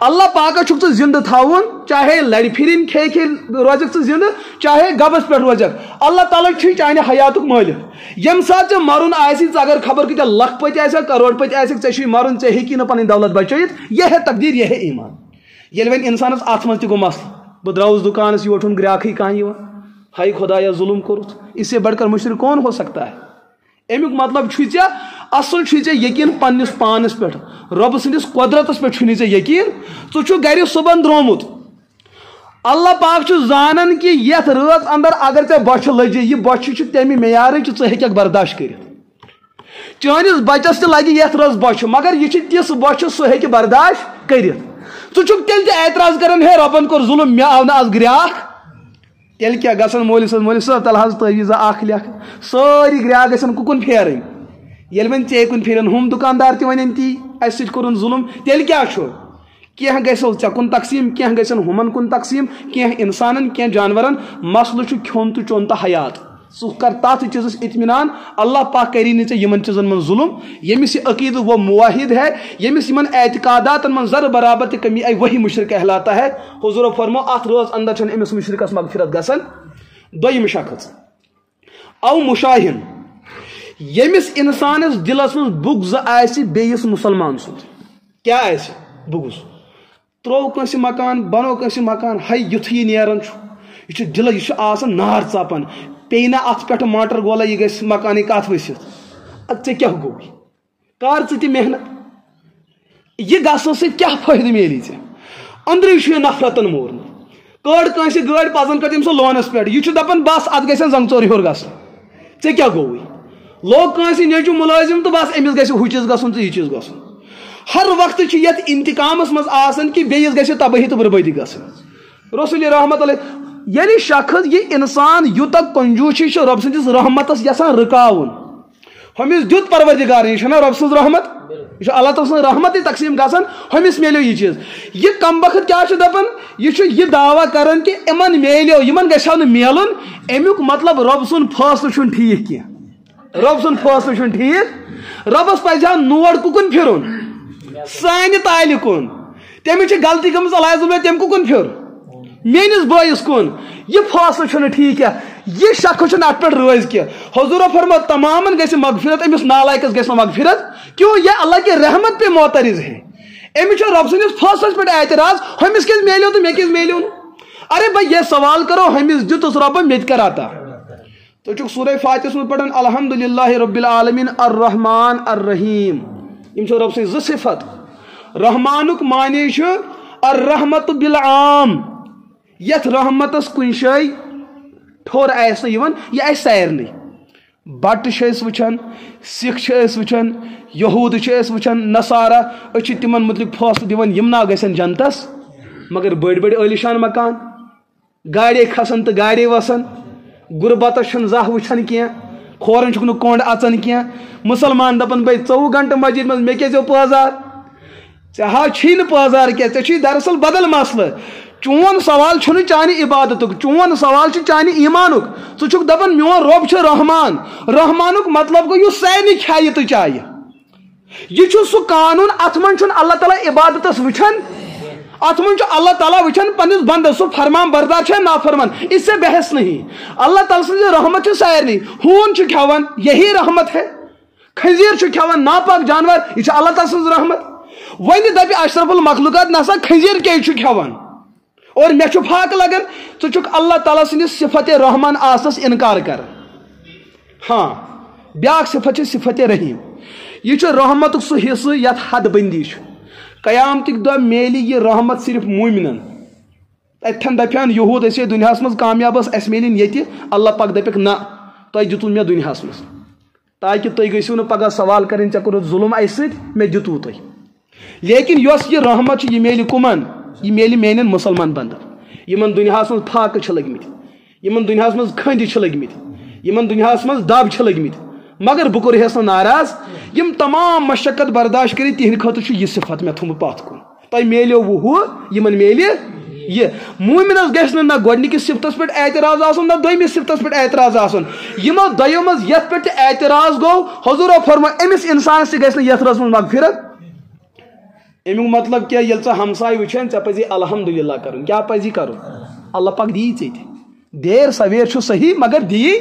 A: اللہ پاکس چھُکھ ژٕ زندٕ تھاوُن چاہے لڑِ پھِرِنۍ کھے روزکھ ژٕ زندٕ چاہے گبس پٮ۪ٹھ روزکھ اللہ تعالیٰ چھُے چانہِ حیاتُک مٲلِک ییٚمہِ ساتہٕ ژےٚ مرُن آسی ژٕ اگر خبر کۭتیاہ لکھ پٔتۍ آسٮ۪کھ کروڑ پٔتۍ آسٮ۪کھ ژےٚ چھُے مرُن ژےٚ ہیٚکی نہٕ پنٕنۍ دولت بچٲیِتھ یہ ہے تقدیٖر یہ ہے ایمان ییٚلہِ وۄنۍ انسانس اتھ منٛز تہِ گوٚو مسلہٕ بہٕ درٛاوُس دُکانس یور چھُنہٕ گراکھٕے کانٛہہ یِوان ہاے خۄدایا ظُلم کوٚرُتھ اس سے بڑھ کر مشرک کون ہو سکتا ہے امیُک مطلب چھُے ژےٚ اصل چھُے ژےٚ یقیٖن پننِس پانس پٮ۪ٹھ رۄبہٕ سٕنٛدِس قۄدرتس پٮ۪ٹھ چھُے نہٕ ژےٚ یقیٖن ژٕ چھُکھ گرِ صُبحن درٛومُت اللہ پاک چھُ زانان کہ یتھ رٲژ انٛدر اگر ژےٚ بۄچھِ لٔجی یہِ بۄچھِ چھِ تمہِ معیارٕچ ژٕ ہیٚککھ برداشت کٔرِتھ چٲنِس بچس تہِ لگہِ یتھ رٲژ بۄچھِ مگر یہِ چھِ تِژھ بۄچھِ سُہ ہیٚکہِ برداشت کٔرِتھ ژٕ چھُکھ تیٚلہِ تہِ اعتراض کران ہے رۄبن کوٚر ظُلم مےٚ آو نہٕ آز گراکھ تیٚلہِ کیٛاہ گژھان مولوی صٲب تلہٕ حظ تٲویٖزا اکھ لیکھ سٲری گراکھ گژھن کُکُن پھیرٕنۍ ییٚلہِ وۄنۍ ژےٚ کُن پھیرن ہُم دُکاندار تہِ وَنن تی اَسہِ سۭتۍ کوٚرُن ظُلم تیٚلہِ کیٛاہ چھُ کینٛہہ گژھو ژےٚ کُن تقسیٖم کینٛہہ گژھن ہُمن کُن تقسیٖم کینٛہہ انسانن کینٛہہ جانورن مسلہٕ چھُ کھیوٚن تہٕ چوٚن تہٕ حیات ژٕ کر تتھ چیٖزس اطمینان اللہ پاک کری نہٕ ژےٚ یِمن چیٖزن منٛز ظُلم ییٚمِس یہِ عقیٖدٕ وہ موحد ہے ییٚمِس یِمن اعتقاداتن منٛز ذرٕ برابر تہِ کمی آیہِ وہی مشرق کہلاتا ہے حضوٗرو فرمو اتھ رٲژ انٛدر چھنہٕ أمِس مشرقس مغفرت گژھان دوٚیِم شخص او مشاہن ییٚمِس انسانس دلس منٛز بُغض آسہِ بیٚیِس مُسلمان سُنٛد کیٛاہ آسہِ بُغض ترو کنس مکان بنو کنس مکان ہے یتھ یہ نیران یہ دل یہ آسان نار ژاپان پینا ات پہ موٹر گولا یہ گھس مکان کت ورست اد ے گو کر ژٕ یہ گھنوں سا فائدہ میلی ادری یہ نفرتن مورن کڑ کنس گاڑی پزن کر تم سا لونس پہ یہ دپان بس ات گھن زنگ ژور ہور گھن ے کیا گوئی لوگ کنس نیچو ملازم تو بس امس گھس ہُہ چیز گھن تو یہ چیز گھن ہر وقت یت انتقامس مز آسان کہ بیس گھس تباہی تو بربادی گھن رسول رحمت علیہ یعنی شخص یہ انسان یوتہ کنجوشی رب سندس رحمتس یسان رکاون ہمس دیت پروردگار یہ نا رب سن رحمت یہ اللہ تعالی سن رحمت تقسیم گھان ہمس میلو یہ چیز یہ کم وقت کیا دپان یہ دعویٰ کران کہ امن میلو یمن گھو نا میلن امیک مطلب رب سن فاصلہ چھن ٹھیک کی رب سن فاصلہ چھن ٹھیک ربس پزِ نوڑ کُکُن پھرُن سانہِ تالہِ کُن تٔمِس چھِ غلطی گٔمٕژ علاج میں تٔمۍ کُکُن پھیُر میٲنِس بٲیِس کُن یہ فاصلہ چھُنہٕ ٹھیک یہ شخص چھُنہٕ اتھ پٮ۪ٹھ رٲضۍ کینٛہہ حضوٗرو فرمو تمامن گژھِ مغفرت أمِس نالائقس گژھِ نہٕ مغفرت کیوں یہ اللہ کی رحمت پہ معترض ہے أمِس چھُ رب سٕنٛدِس فٲصلس پٮ۪ٹھ اعتراض ہُمِس کیٛازِ میلیو تہٕ مےٚ کیٛازِ میلیو نہٕ ارے بھائی یہ سوال کرو ہمس دِتُس رۄبن مےٚ تہِ کر عطا تُہۍ چھُکھ سورہ فاتحس منٛز پران الحمدُللہ رب العالمین الرحمن الرحیم یِم چھِ رب سٕنٛز زٕ صفت رحمانُک معنی چھُ الرحمت بالعام یتھ رحمتس کُنہِ جایہِ ٹھوٚر آسہِ نہٕ یِوان یہِ آسہِ سارنٕے بٹہٕ چھِ أسۍ وٕچھان سکھ چھِ أسۍ وٕچھان یہوٗد چھِ أسۍ وٕچھان نصارا أسۍ چھِ تِمن متعلق فٲصلہٕ دِوان یِم نا گژھن جنتس مگر بٔڑۍ بٔڑۍ عٲلیشان مکان گاڑے کھسان تہٕ گاڑے وسان غربتس چھُنہٕ زانٛہہ وٕچھان کینٛہہ کھورن چھُکھ نہٕ کونٛڈ اژان کینٛہہ مسلمان دپان بھائی 24 گنٹہٕ مسجد منٛز مےٚ کیٛازِ پٲزار ژےٚ ہا چھی نہٕ پٲزار کینٛہہ ژےٚ چھی دراصل بدل مسلہٕ چون سوال چھُنہٕ چانہِ عبادتُک چون سوال چھُ چانہِ ایٖمانُک ژٕ چھُکھ دپان میون رۄب چھُ رحمان رحمانُک مطلب گوٚو یُس سارنٕے کھیٚیہِ تہٕ چایہِ یہ چھُ سُہ قانوٗن اتھ منٛز چھُنہٕ اللہ تعالیٰ عبادتس وٕچھان اتھ منٛز چھُ اللہ تعالیٰ وٕچھان پننس بندس سُہ فرمان بردار چھا نافرمان اس سے بحث نہیں اللہ تعالیٰ سٕنٛز رحمت چھِ سارنٕے ہوٗن چھُ کھٮ۪وان یہی رحمت ہے کھٔزیٖر چھُ کھٮ۪وان ناپاک جانور یہِ چھِ اللہ تعالیٰ سٕنٛز رحمت وۄنۍ دپہِ اشرف المخلوقات نسا کھٔزیٖر کیٛازِ چھُ کھٮ۪وان اور مےٚ چھُ فاقہٕ لگان ژٕ چھُکھ اللہ تعالیٰ سٕنٛدِس صفت رحمان آسنس انکار کران ہاں بیاکھ صفت چھِ صفت رحیٖم یہ چھُ رحمتُک سُہ حصہٕ یتھ حد بندی چھُ قیامتٕکۍ دۄہ میلہِ یہِ رحمت صرف موٗمِنن اتھن دپہن یہوٗد أسے دُنیاہس منٛز کامیاب ٲس اَسہِ میلِن ییٚتہِ اللہ پاک دپٮ۪کھ نہ تۄہہِ دِتوٗ مےٚ دُنیاہس منٛز تاکہِ تُہۍ گٔژھِو نہٕ پگاہ سوال کرٕنۍ ژےٚ کوٚرُتھ ظُلم اَسہِ سۭتۍ مےٚ دِتوٗ تۄہہِ لیکن یۄس یہِ رحمت چھِ یہِ میلہِ کُمن یہ میلہِ میانٮ۪ن مُسلمان بندن یِمن دُنیاہس منٛز فاقہٕ چھِ لٔگمٕتۍ یِمن دُنیاہس منٛز کھٔنٛدِ چھِ لٔگمٕتۍ یِمن دُنیاہس منٛز دب چھِ لٔگمٕتۍ مگر بہٕ کوٚرہس نہٕ ناراض یِم تمام مشقت برداشت کٔرِتھ تِہنٛدِ خٲطرٕ چھُ یہِ صفت مےٚ تھوٚمُت پتھ کُن تۄہہِ میلیو وۄنۍ ہُہ یِمن میلہِ یہ موٗمِنس گژھِ نہٕ نہ گۄڈنِکِس صفتس پٮ۪ٹھ اعتراض آسُن نہ دوٚیمِس صفتس پٮ۪ٹھ اعتراض آسُن یِمو دۄیو منٛز یتھ پٮ۪ٹھ تہِ اعتراض گوٚو حضوٗرو فرمو أمِس انسانس تہِ گژھِ نہٕ یتھ رٲژ منٛز مغفرت امیُک مطلب کیٛاہ ییٚلہِ ژٕ ہمساے وٕچھان ژےٚ پزی الحمدُللہ کرُن کیٛاہ پزی کرُن اللہ پاک دِیی ژےٚ تہِ دیر سویر چھُ صحیح مگر دِیی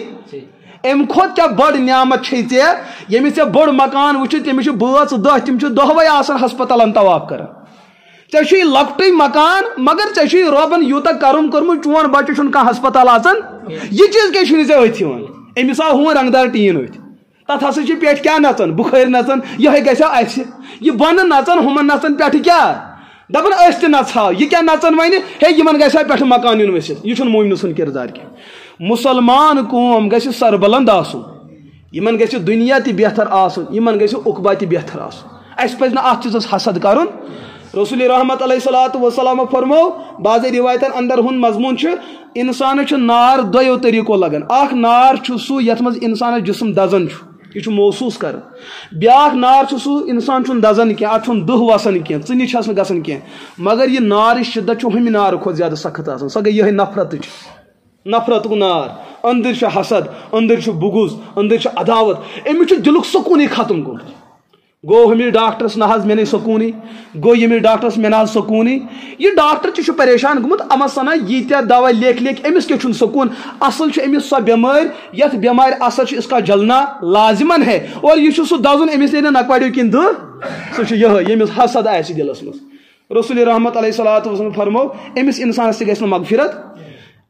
A: امہِ کھۄتہٕ کیٛاہ بٔڑ نعمت چھے ژےٚ ییٚمِس ژےٚ بوٚڑ مکان وٕچھِتھ تٔمِس چھِ بٲژ 10 تِم چھِ دۄہوے آسان ہسپتالن طواف کران ژےٚ چھُے لۄکٹُے مکان مگر ژےٚ چھُے رۄبن یوٗتاہ کرُم کوٚرمُت چون بچہِ چھُنہٕ کانٛہہ ہسپتال اژان یہِ چیٖز کیٛازِ چھُنہٕ ژےٚ أتھۍ یِوان أمِس آو ہوٗن رنگدار ٹیٖن أتھۍ تتھ ہسا چھِ پٮ۪ٹھ کیٛاہ نژان بُخٲرۍ نژان یِہے گژھِ اَسہِ یہِ بۄنہٕ نژان ہُمن نژان پٮ۪ٹھٕ کیٛاہ دپان أسۍ تہِ نژہاو یہِ کیٛاہ نژان وۄنۍ ہے یِمن گژھِ ہا پٮ۪ٹھٕ مکان یُن ؤسِتھ یہِ چھُنہٕ موٗمنہٕ سُنٛد کِردار کینٛہہ مُسلمان قوم گژھِ سربلند آسُن یِمن گژھِ دُنیا تہِ بہتر آسُن یِمن گژھِ عقبا تہِ بہتر آسُن اَسہِ پزِ نہٕ اتھ چیٖزس حسد کرُن رسول رحمت علیہ الصلوۃ والسلام فرمو بعض روایتن اندر ہُنٛد مضموٗن چھُ انسانس چھُ نار دۄیو طٔریٖقو لگان اکھ نار چھُ سُہ یتھ منٛز انسانس جسم دزان چھُ یہ چھُ محسوٗس کران بیاکھ نار چھُ سُہ انسان چھُنہٕ دزان کینٛہہ اتھ چھُنہٕ دٕہ وسان کینٛہہ ژٕنہِ چھس نہٕ گژھان کینٛہہ مگر یہِ نارٕچ شِدت چھُ ہُمہِ نارٕ کھۄتہٕ زیادٕ سخت آسان سۄ گٔے یِہے نفرتٕچ نفرتُک نار أنٛدٕرۍ چھُ حسد أنٛدٕرۍ چھُ بُغض أنٛدٕرۍ چھُ عداوت أمِس چھُ دِلُک سکوٗنٕے ختم گوٚمُت گوٚو ہُمِس ڈاکٹرس نہ حظ مےٚ نَے سکوٗنٕے گوٚو ییٚمِس ڈاکٹرس مےٚ نہ حظ سکوٗنٕے یہِ ڈاکٹر تہِ چھُ پریشان گوٚمُت اما سنا ییٖتیاہ دوا لیکھِ أمِس کیٛاہ چھُنہٕ سکوٗن اصل چھُ أمِس سۄ بٮ۪مٲرۍ یتھ بٮ۪مارِ اثر چھُ اِسکا جلنا لازمن ہے اور یہِ چھُ سُہ دزُن أمِس نیرِ نہٕ نقواڑیو کِنۍ دٕہ سُہ چھُ یِہے ییٚمِس حسد آسہِ دِلس منٛز رسول رحمت علیہ الصلوۃ والسلام فرمو امس انسانس تہ گژھِ نہٕ مغفرت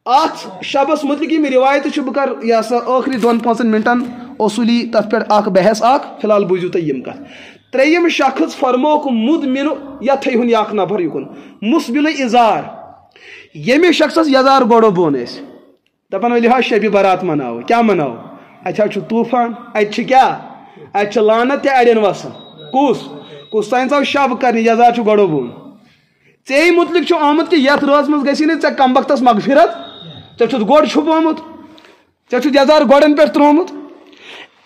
A: ات شبس متعلق یہ روایت بہ یہ سا آخری 2-5 منٹن اصولی تر پہ اخ بحث اخ فی الحال بوزیو تھی یم کت تریم شخص فرموک مدمن یتھے ہن اخ نفر یکن مسبل ازار یمہ شخصس یزار گوڑو بون اس دپان ؤلِو حظ شبِ برات مناو کیا مناو اتہ چھ طوفان اتہ کیا اتہ لانت تہ اڑین وسان کس تین ژاو شب کرنہِ یزار چھ گوڑو بون ژے متعلق چھ آمت کہ یتھ رٲژ منٛز گژھی نہٕ ژےٚ کم وقتس مغفرت ژےٚ چھُتھ گۄڈ چھُپومُت ژےٚ چھُتھ یزار گۄڈن پٮ۪ٹھ ترومُت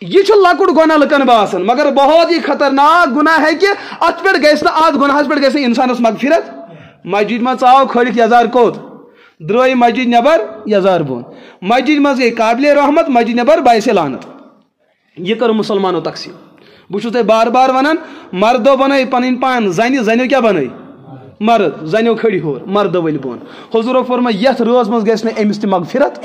A: یہ چھُ لۄکُٹ گۄناہ لُکن باسان مگر بہت ہی خطرناک گناہ ہے کہ ات پٮ۪ٹھ گژھِ نہٕ اتھ گۄناہس پٮ۪ٹھ گژھِ نہٕ انسانس مغفرت مسجد منٛز ژاو کھٲلِتھ یزار کوٚت درٛٲے مسجد نٮ۪بر یزار بۄن مسجد منٛز گٔے قابلِ رحمت مسجد نٮ۪بر باعث لعنت یہ کٔر مُسلمانو تقسیٖم بہٕ چھُس تۄہہِ بار بار ونان مردو بنٲے پنٕنۍ پان زنیو کیاہ بنٲے مرد زنیو کھڑی ہور مردو ؤلۍ بۄن حضوٗرو فرمٲے یتھ رٲژ منٛز گژھِ نہٕ أمِس تہِ مغفرت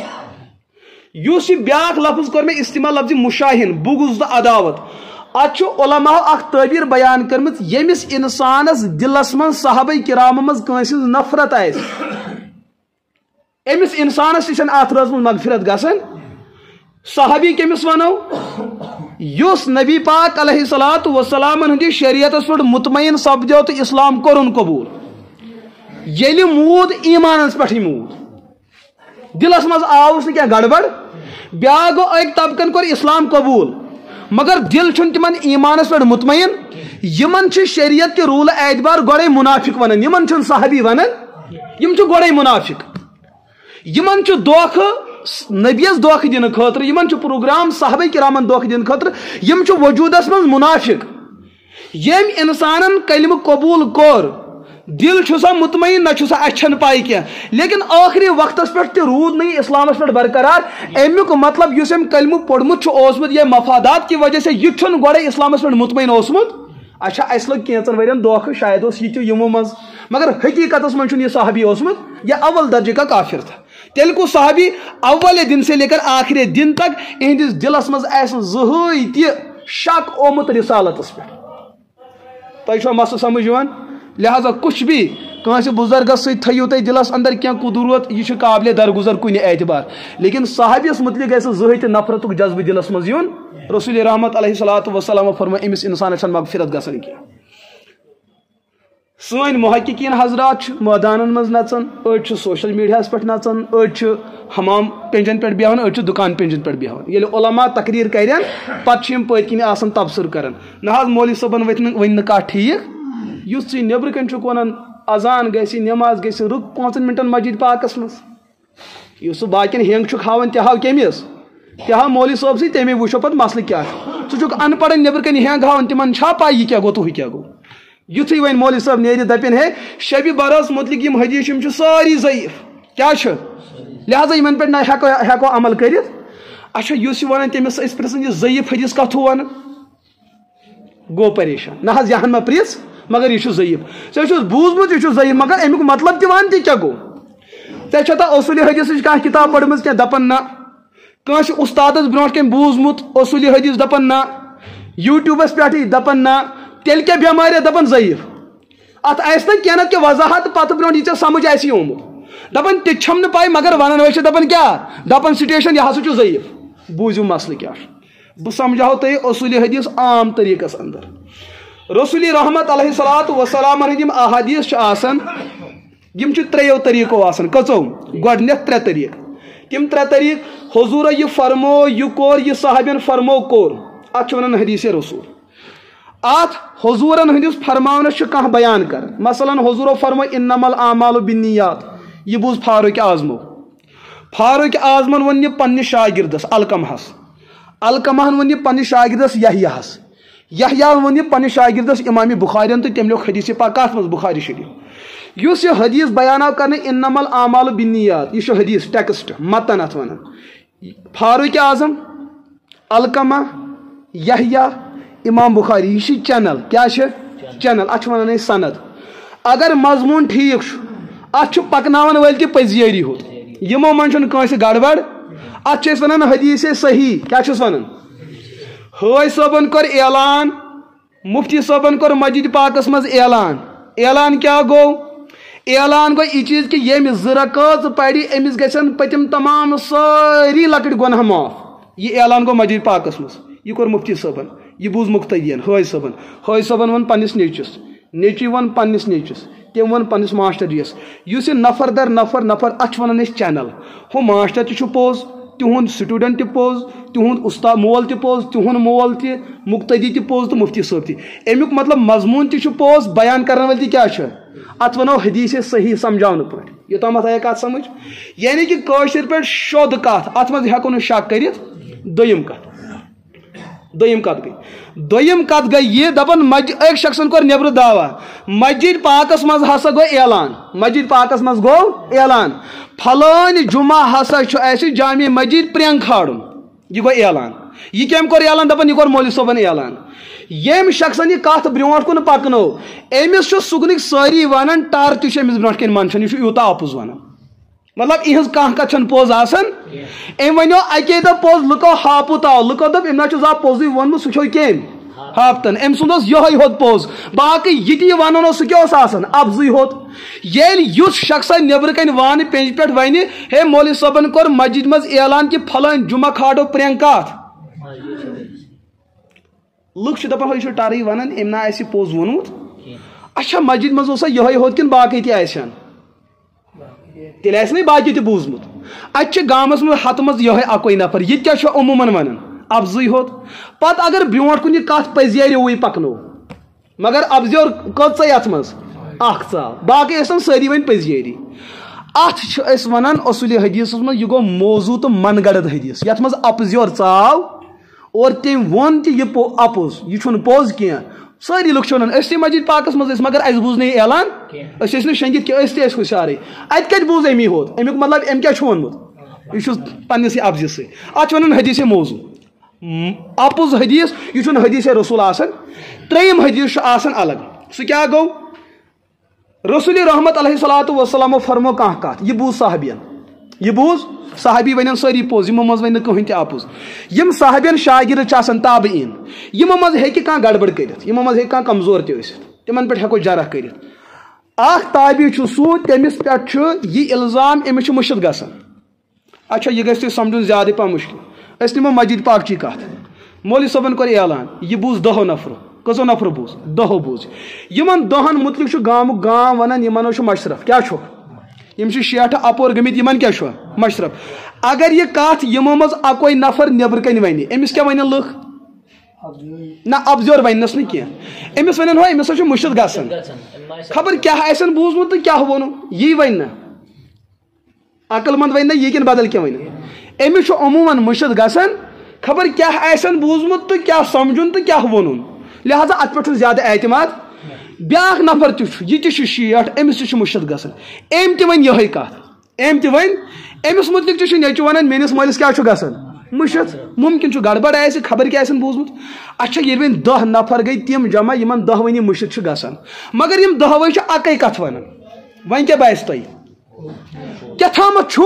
A: یُس یہِ بیاکھ لفظ کوٚر مےٚ استعمال لفظِ مشاہن بغض تہٕ عداوت اتھ چھُ علماء اکھ تعبیر بیان کٔرمٕژ ییٚمِس انسانس دلس منٛز صحابہ کرامو منٛز کٲنٛسہِ ہٕنٛز نفرت آسہِ أمِس انسانس تہِ چھنہٕ اتھ رٲژ منٛز مغفرت گژھان صحابی کٔمِس ونو یُس نبی پاک علیہ الصلوۃ والسلام ہٕنٛدِس شریعتس پٮ۪ٹھ مطمعین سپدیو تہٕ اسلام کوٚرُن قبوٗل ییٚلہِ موٗد ایٖمانس پٮ۪ٹھٕے موٗد دلس منٛز آوُس نہٕ کینٛہہ گڑبڑ بیاکھ گوٚو أکۍ طبقن کوٚر اسلام قبوٗل مگر دل چھُنہٕ تِمن ایٖمانس پٮ۪ٹھ مطمعین یِمن چھِ شریعت کہِ روٗلہٕ اعتبار گۄڈے منافق ونان یِمن چھُنہٕ صحابی ونان یِم چھِ گۄڈے منافق یِمن چھُ دھوکھٕ نبیس دھوکھٕ دِنہٕ خٲطرٕ یِمن چھُ پروگرام صحابہ کرامن دھوکھٕ دِنہٕ خٲطرٕ یِم چھِ وجوٗدس منٛز منافق ییٚمۍ انسانن کلمہٕ قبوٗل کوٚر دل چھُسا مطمعین نہ چھُسا اَسہِ چھنہٕ پاے کینٛہہ لیکن ٲخری وقتس پٮ۪ٹھ تہِ روٗد نہٕ یہِ اسلامس پٮ۪ٹھ برقرار امیُک مطلب یُس أمۍ کلمہٕ پوٚرمُت چھُ اوسمُت یا مفادات کی وجہ سے یہِ تہِ چھُنہٕ گۄڈے اسلامس پٮ۪ٹھ مطمعین اوسمُت اچھا اَسہِ لوٚگ کینٛژن ؤرین دھوکھٕ شاید اوس یہِ تہِ یِمو منٛز مگر حقیقتس منٛز چھُنہٕ یہِ صحابی اوسمُت یہِ اول درجہِ کا کافر تھا تیٚلہِ گوٚو صحابی اول دن سے لے کر آخر دن تک اہندس دلس منٛز آسہِ نہٕ زٕہٕنۍ تہِ شک آمُت رسالتس پٮ۪ٹھ تۄہہِ چھُوا مسلہٕ سمجھ یِوان لہذا کچھ بھی کٲنٛسہِ بُزرگس سۭتۍ تھٲیِو تُہۍ دلس اندر کینٛہہ قدوٗرت یہِ چھُ قابلِ درگُزر کُنہِ اعتبار لیکن صحابیس متعلق گژھِ نہٕ زٕہٕنۍ تہِ نفرتُک جذبہٕ دلس منٛز یُن رسول رحمت علیہ الصلوۃ والسلام فرمٲے أمِس انسانس چھنہٕ مغفرت گژھان کینٛہہ سٲنۍ محققیٖن حضرات چھِ مٲدانن منٛز نژان أڑۍ چھِ سوشل میٖڈیاہس پٮ۪ٹھ نژان أڑۍ چھِ حمام پینجن پٮ۪ٹھ بیٚہوان أڑۍ چھِ دُکان پینجن پٮ۪ٹھ بیٚہوان ییٚلہِ علما تقریٖر کرن پتہٕ چھِ یِم پٔتۍ کِنۍ آسان تبصرٕ کران نہ حظ مولوی صٲبن ؤنۍ نہٕ کانٛہہ ٹھیٖک یُس ژٕ نیٚبرٕ کَنۍ چھُکھ وَنان اذان گژھِ نٮ۪ماز گژھِ رُک 5 منٹن مسجد پاکس منٛز یُس سُہ باقین ہینگ چھُکھ ہاوان تہِ ہاو کٔمِس تہِ ہاو مولوی صٲب سٕے تَمے وٕچھو پتہٕ مسلہٕ کیٛاہ چھُ ژٕ چھُکھ ان پڑھن نیٚبرٕ کَنۍ ہینگ ہاوان تِمن چھا پاے یہِ کیٛاہ گوٚو تہٕ ہُہ کیٛاہ گوٚو یُتھُے وۄنۍ مولوی صٲب نیرِ دپن ہے شبِ برس متعلق یِم حدیث چھِ یِم چھِ سٲری ضعیف کیٛاہ چھُ لہٰذا یِمن پٮ۪ٹھ نہ ہٮ۪کو عمل کٔرِتھ اچھا یُس یہِ ونان تٔمِس أسۍ پرٛژھان یہِ ضعیف حدیث کتھ ہُہ ونان گوٚو پریشان نہ حظ یہِ ہن ما پرٛژھ مگر یہِ چھُ ضعیف ژےٚ چھُس بوٗزمُت یہِ چھُ ضعیف مگر امیُک مطلب تہِ ون تہِ کیٛاہ گوٚو ژےٚ چھےٚ تہ اصوٗلی حدیثٕچ کانٛہہ کِتاب پٔرمٕژ کینٛہہ دپان نہ کٲنٛسہِ اُستادس برونٛٹھ کَنۍ بوٗزمُت اصوٗلی حدیث دپان نہ یوٗٹیوٗبس پٮ۪ٹھٕے دپان نہ تیٚلہِ کیٛاہ بٮ۪مارِ دپان ضعیف اتھ آسہِ نہ کینٛہہ نتہٕ کینٛہہ وضاحت پتہٕ برونٛٹھ یہِ ژےٚ سمجھ آسی آمُت دپان تہِ چھم نہٕ پاے مگر ونان وٲلۍ چھِ دپان کیٛاہ دپان سٹیشن یہِ ہسا چھُ ضعیف بوٗزِو مسلہٕ کیٛاہ چھُ بہٕ سمجھاو تۄہہِ اصوٗلی حدیث عام طریٖقس اندر رسول رحمت علیہ الصلوۃ والسلام ہٕنٛدۍ یِم احادیث چھِ آسان یِم چھِ 3 طریٖقو آسان کٔژو گۄڈٕنیتھ 3 طریٖقہٕ تِم 3 طریٖقہٕ حضوٗرو یہِ فرمو یہِ کوٚر یہِ صحابین فرمو کوٚر اتھ چھِ ونان حدیث رسول اتھ حضوٗرن ہٕنٛدِس فرماونس چھُ کانٛہہ بیان کران مثلاً حضوٗرو فرمو انما الاعمال بالنیات یہِ بوٗز فاروق اعظمو فاروق اعظمن ووٚن یہِ پننِس شاگردس علقمہن ووٚن یہِ پننِس شاگردس یحیاہس یحیاہن ووٚن یہِ پننِس شاگردس امام بخارین تہٕ تٔمۍ لیوٚکھ حدیث پاک کتھ منٛز بخاری شریٖف یُس یہِ حدیث بیان آو کرنہٕ انما الاعمال بالنیات یہِ چھُ حدیث ٹیکسٹ متن اتھ ونان فاروق اعظم علقمہ یحییٰ امام بخاری یہ چینل کیا چینل اتھ ونان أسۍ سند اگر مضمون ٹھیک چھُ اتھ چھُ پکناون وٲلۍ تہِ پٔزیٲری ہوت یِمو منٛز چھُنہٕ کٲنٛسہِ گڑبڑ اتھ چھِ أسۍ ونان حدیث صحیح کیا چھِس ونان حٲج صٲبن کوٚر اعلان مفتی صٲبن کوٚر مسجد پاکس منٛز اعلان اعلان کیا گو؟ اعلان گو یہ چیز کہ یم زٕ رکٲژ پڑِ أمِس گژھن پٔتِم تمام سٲری لۄکٕٹۍ گۄناہ معاف. یہ اعلان گو مسجد پاکس مز. یہ کوٚر مفتی صٲبن، یہ بوٗز مُقتدیَن حٲج صٲبن. حٲج صٲبن ووٚن پننِس نیٚچوِس، نیٚچوۍ ووٚن پننِس نیٚچوِس، تٔمۍ ووٚن پننِس ماشٹر جِیَس. یُس یہِ نفر در نفر اتھ چھِ ونان أسۍ چینل. ہُہ ماشٹر تہِ چھُ پوٚز، تِہُنٛد سٹوٗڈنٹ تہِ پوٚز، تِہُنٛد اُستاد مول تہِ پوٚز، تِہُنٛد مول تہِ، مُقتدی تہِ پوٚز تہٕ مفتی صٲب تہِ. امیُک مطلب مضموٗن تہِ چھُ پوٚز، بیان کرن وٲلۍ تہِ کیٛاہ چھِ اتھ ونو حدیث صحیح سمجھاونہٕ پٲٹھۍ. یوٚتامتھ آیا کتھ سمجھ؟ یعنی کہ کٲشِر پٲٹھۍ شوٚد کتھ، اتھ منٛز ہٮ۪کو نہٕ شک کٔرِتھ. دوٚیِم کتھ گٔے یہ دپان أکۍ شخصن کوٚر نیبرٕ دعوا مسجد پاکس منٛز ہسا گوٚو اعلان، مسجد پاکس منٛز گوٚو اعلان فلٲنۍ جمعہ ہسا چھُ اَسہِ جامع مسجد پرٛینٛگ کھالُن. یہ گوٚو اعلان. یہ کٔمۍ کوٚر اعلان؟ دپان یہ کوٚر مولوی صٲبن اعلان. ییٚمۍ شخصن یہ کتھ برونٛٹھ کُن پکنٲو أمِس چھُ سُگنٕکۍ سٲری ونان ٹر تہِ چھُ أمِس برونٛٹھ کَنۍ منٛدچھان، یہِ چھُ یوٗتاہ اپُز ونان. مطلب یِہٕنٛز کانٛہہ کتھ چھنہٕ پوٚز آسان. أمۍ ونیو اکے دۄہ پوٚز، لُکو ہاپُت آو، لُکو دوٚپ أمۍ نہ چھُ زانٛہہ پوٚزُے ووٚنمُت، سُہ کھیوٚو کٔمۍ؟ ہاپتن. أمۍ سُنٛد اوس یِہوے ہوت پوٚز، باقٕے یہِ تہِ یہِ ونان اوس سُہ کیٛاہ اوس آسان؟ اپزٕے ہوت. ییٚلہِ یُس شخصا نیبرٕ کنۍ وانہٕ پینٛجہِ پٮ۪ٹھ ونہِ ہے مولوی صٲبن کوٚر مسجد منٛز اعلان کہِ پھلٲنۍ جمعہ کھالو پرٛینٛگ کتھ، لُکھ چھِ دپان ہے یہِ چھُ ٹرٕے ونان، أمۍ نہ آسہِ پوٚز ووٚنمُت. اچھا مسجد منٛز اوسا یِہوے ہوت کِنہٕ باقٕے تہِ آسہِ ہن؟ تیٚلہِ آسہِ نہ باقٕے تہِ بوٗزمُت. اتہِ چھِ گامس منٛز ہتہٕ منٛز یِہوے اکوے نفر، یہِ تہِ کیٛاہ چھُ عموٗمن ونان؟ افضٕے ہوت. پتہٕ اگر برونٛٹھ کُن یہِ کتھ پٔزیٛٲرِوٕے پکنو، مگر افضیور کٔژے اتھ منٛز؟ اکھ ژاو، باقٕے ٲسن سٲری وۄنۍ پٔزیٛٲری. اتھ چھِ أسۍ ونان اصوٗلِ حدیثس منٛز یہِ گوٚو موضوٗع تہٕ من گڑد حدیث، یتھ منٛز اپزیور ژاو اور تٔمۍ ووٚن تہِ یہِ اپُز، یہِ چھُنہٕ پوٚز کینٛہہ. سٲری لُکھ چھِ ونان أسۍ تہِ مسجد پاکس منٛز ٲسۍ مگر اسہِ بوٗز نہٕ یہِ اعلان، أسۍ ٲسۍ نہٕ شٔنگِتھ کینٛہہ، أسۍ تہِ ٲسۍ ہُشارٕے. اتہِ کتہِ بوٗز امی ہوت؟ امیُک مطلب أمۍ کیٛاہ چھُ ووٚنمُت؟ یہِ چھُ پننسٕے افزِ سۭتۍ. اتھ چھِ ونان حدیث موضوٗع، اپُز حدیث. یہِ چھُنہٕ حدیث رسول آسان. ترٛیٚیِم حدیث چھُ آسان الگ. سُہ کیٛاہ گوٚو؟ رسول رحمت علیہ صلاتُ وسلامو فرمو کانٛہہ کتھ، یہِ بوٗز صحابین، یہِ بوٗز صحابی ونن سٲری پوٚز، یِمو منٛز ونہِ نہٕ کٕہٕنۍ تہِ اپُز. یِم صحابین شاگرد چھِ آسان تابعیٖن، یِمو منٛز ہیٚکہِ کانٛہہ گڑبڑ کٔرِتھ، یِمو منٛز ہیٚکہِ کانٛہہ کمزور تہِ ٲسِتھ، تِمن پٮ۪ٹھ ہٮ۪کو جرح کٔرِتھ. اکھ تابعی چھُ سُہ تٔمِس پٮ۪ٹھ چھُ یہِ الزام أمِس چھُ مُشِد گژھان. اچھا یہِ گژھِ تۄہہِ سمجھُن زیادٕ پہم مُشکل. أسۍ نِمو مسجد پاکچی کتھ. مولوی صٲبن کوٚر اعلان، یہِ بوٗز 10 نفرو. کٔژو نفرو بوٗز؟ 10 بوٗز. یِمن 10 مُتعلق چھُ گامُک گام ونان یِمن چھُ مشرف. کیٛاہ چھُ؟ یِم چھِ شیٹھٕ اپور گٔمٕتۍ، یِمن کیٛاہ چھُ؟ مشرف. اگر یہِ کتھ یِمو منٛز اکوے نفر نیبرٕ کنۍ وَنہِ، أمِس کیٛاہ وَنن لُکھ؟ نہ ابزیور وننس نہٕ کینٛہہ، أمِس ونن ہو أمِس چھُ مُشِد گژھان، خبر کیٛاہ آسن بوٗزمُت تہٕ کیٛاہ ووٚنُن، یی ونہِ نہ. عقل منٛد ونہِ نہ یہِ کِنہٕ بدل کینٛہہ ونہِ. أمِس چھُ عموٗمن مُشِد گژھان، خبر کیٛاہ آسن بوٗزمُت تہٕ کیٛاہ سمجھُن تہٕ کیٛاہ ووٚنُن. لہذا اتھ پٮ۪ٹھ چھُ زیادٕ اعتماد. بیاکھ نفر تہِ چھُ، یہِ تہِ چھُ شیٹھ، أمِس تہِ چھُ مُشِد گژھان. أمۍ تہِ وۄنۍ یِہے کتھ، أمۍ تہِ وۄنۍ أمِس مُتعلق تہِ چھُ نیٚچوٗ ونان میٲنِس مٲلِس کیٛاہ چھُ گژھان؟ مُشِد. مُمکِن چھُ گڑبڑ آسہِ، خبر کیٛاہ آسن بوٗزمُت. اچھا ییٚلہِ وۄنۍ 10 نفر گٔے تِم جمع یِمن 10 ؤنی مُشِد چھُ گژھان، مگر یِم 10 چھِ اکے کتھ ونان. وۄنۍ کیٛاہ باسہِ تۄہہِ؟ کیٛاہ تھامتھ چھُ؟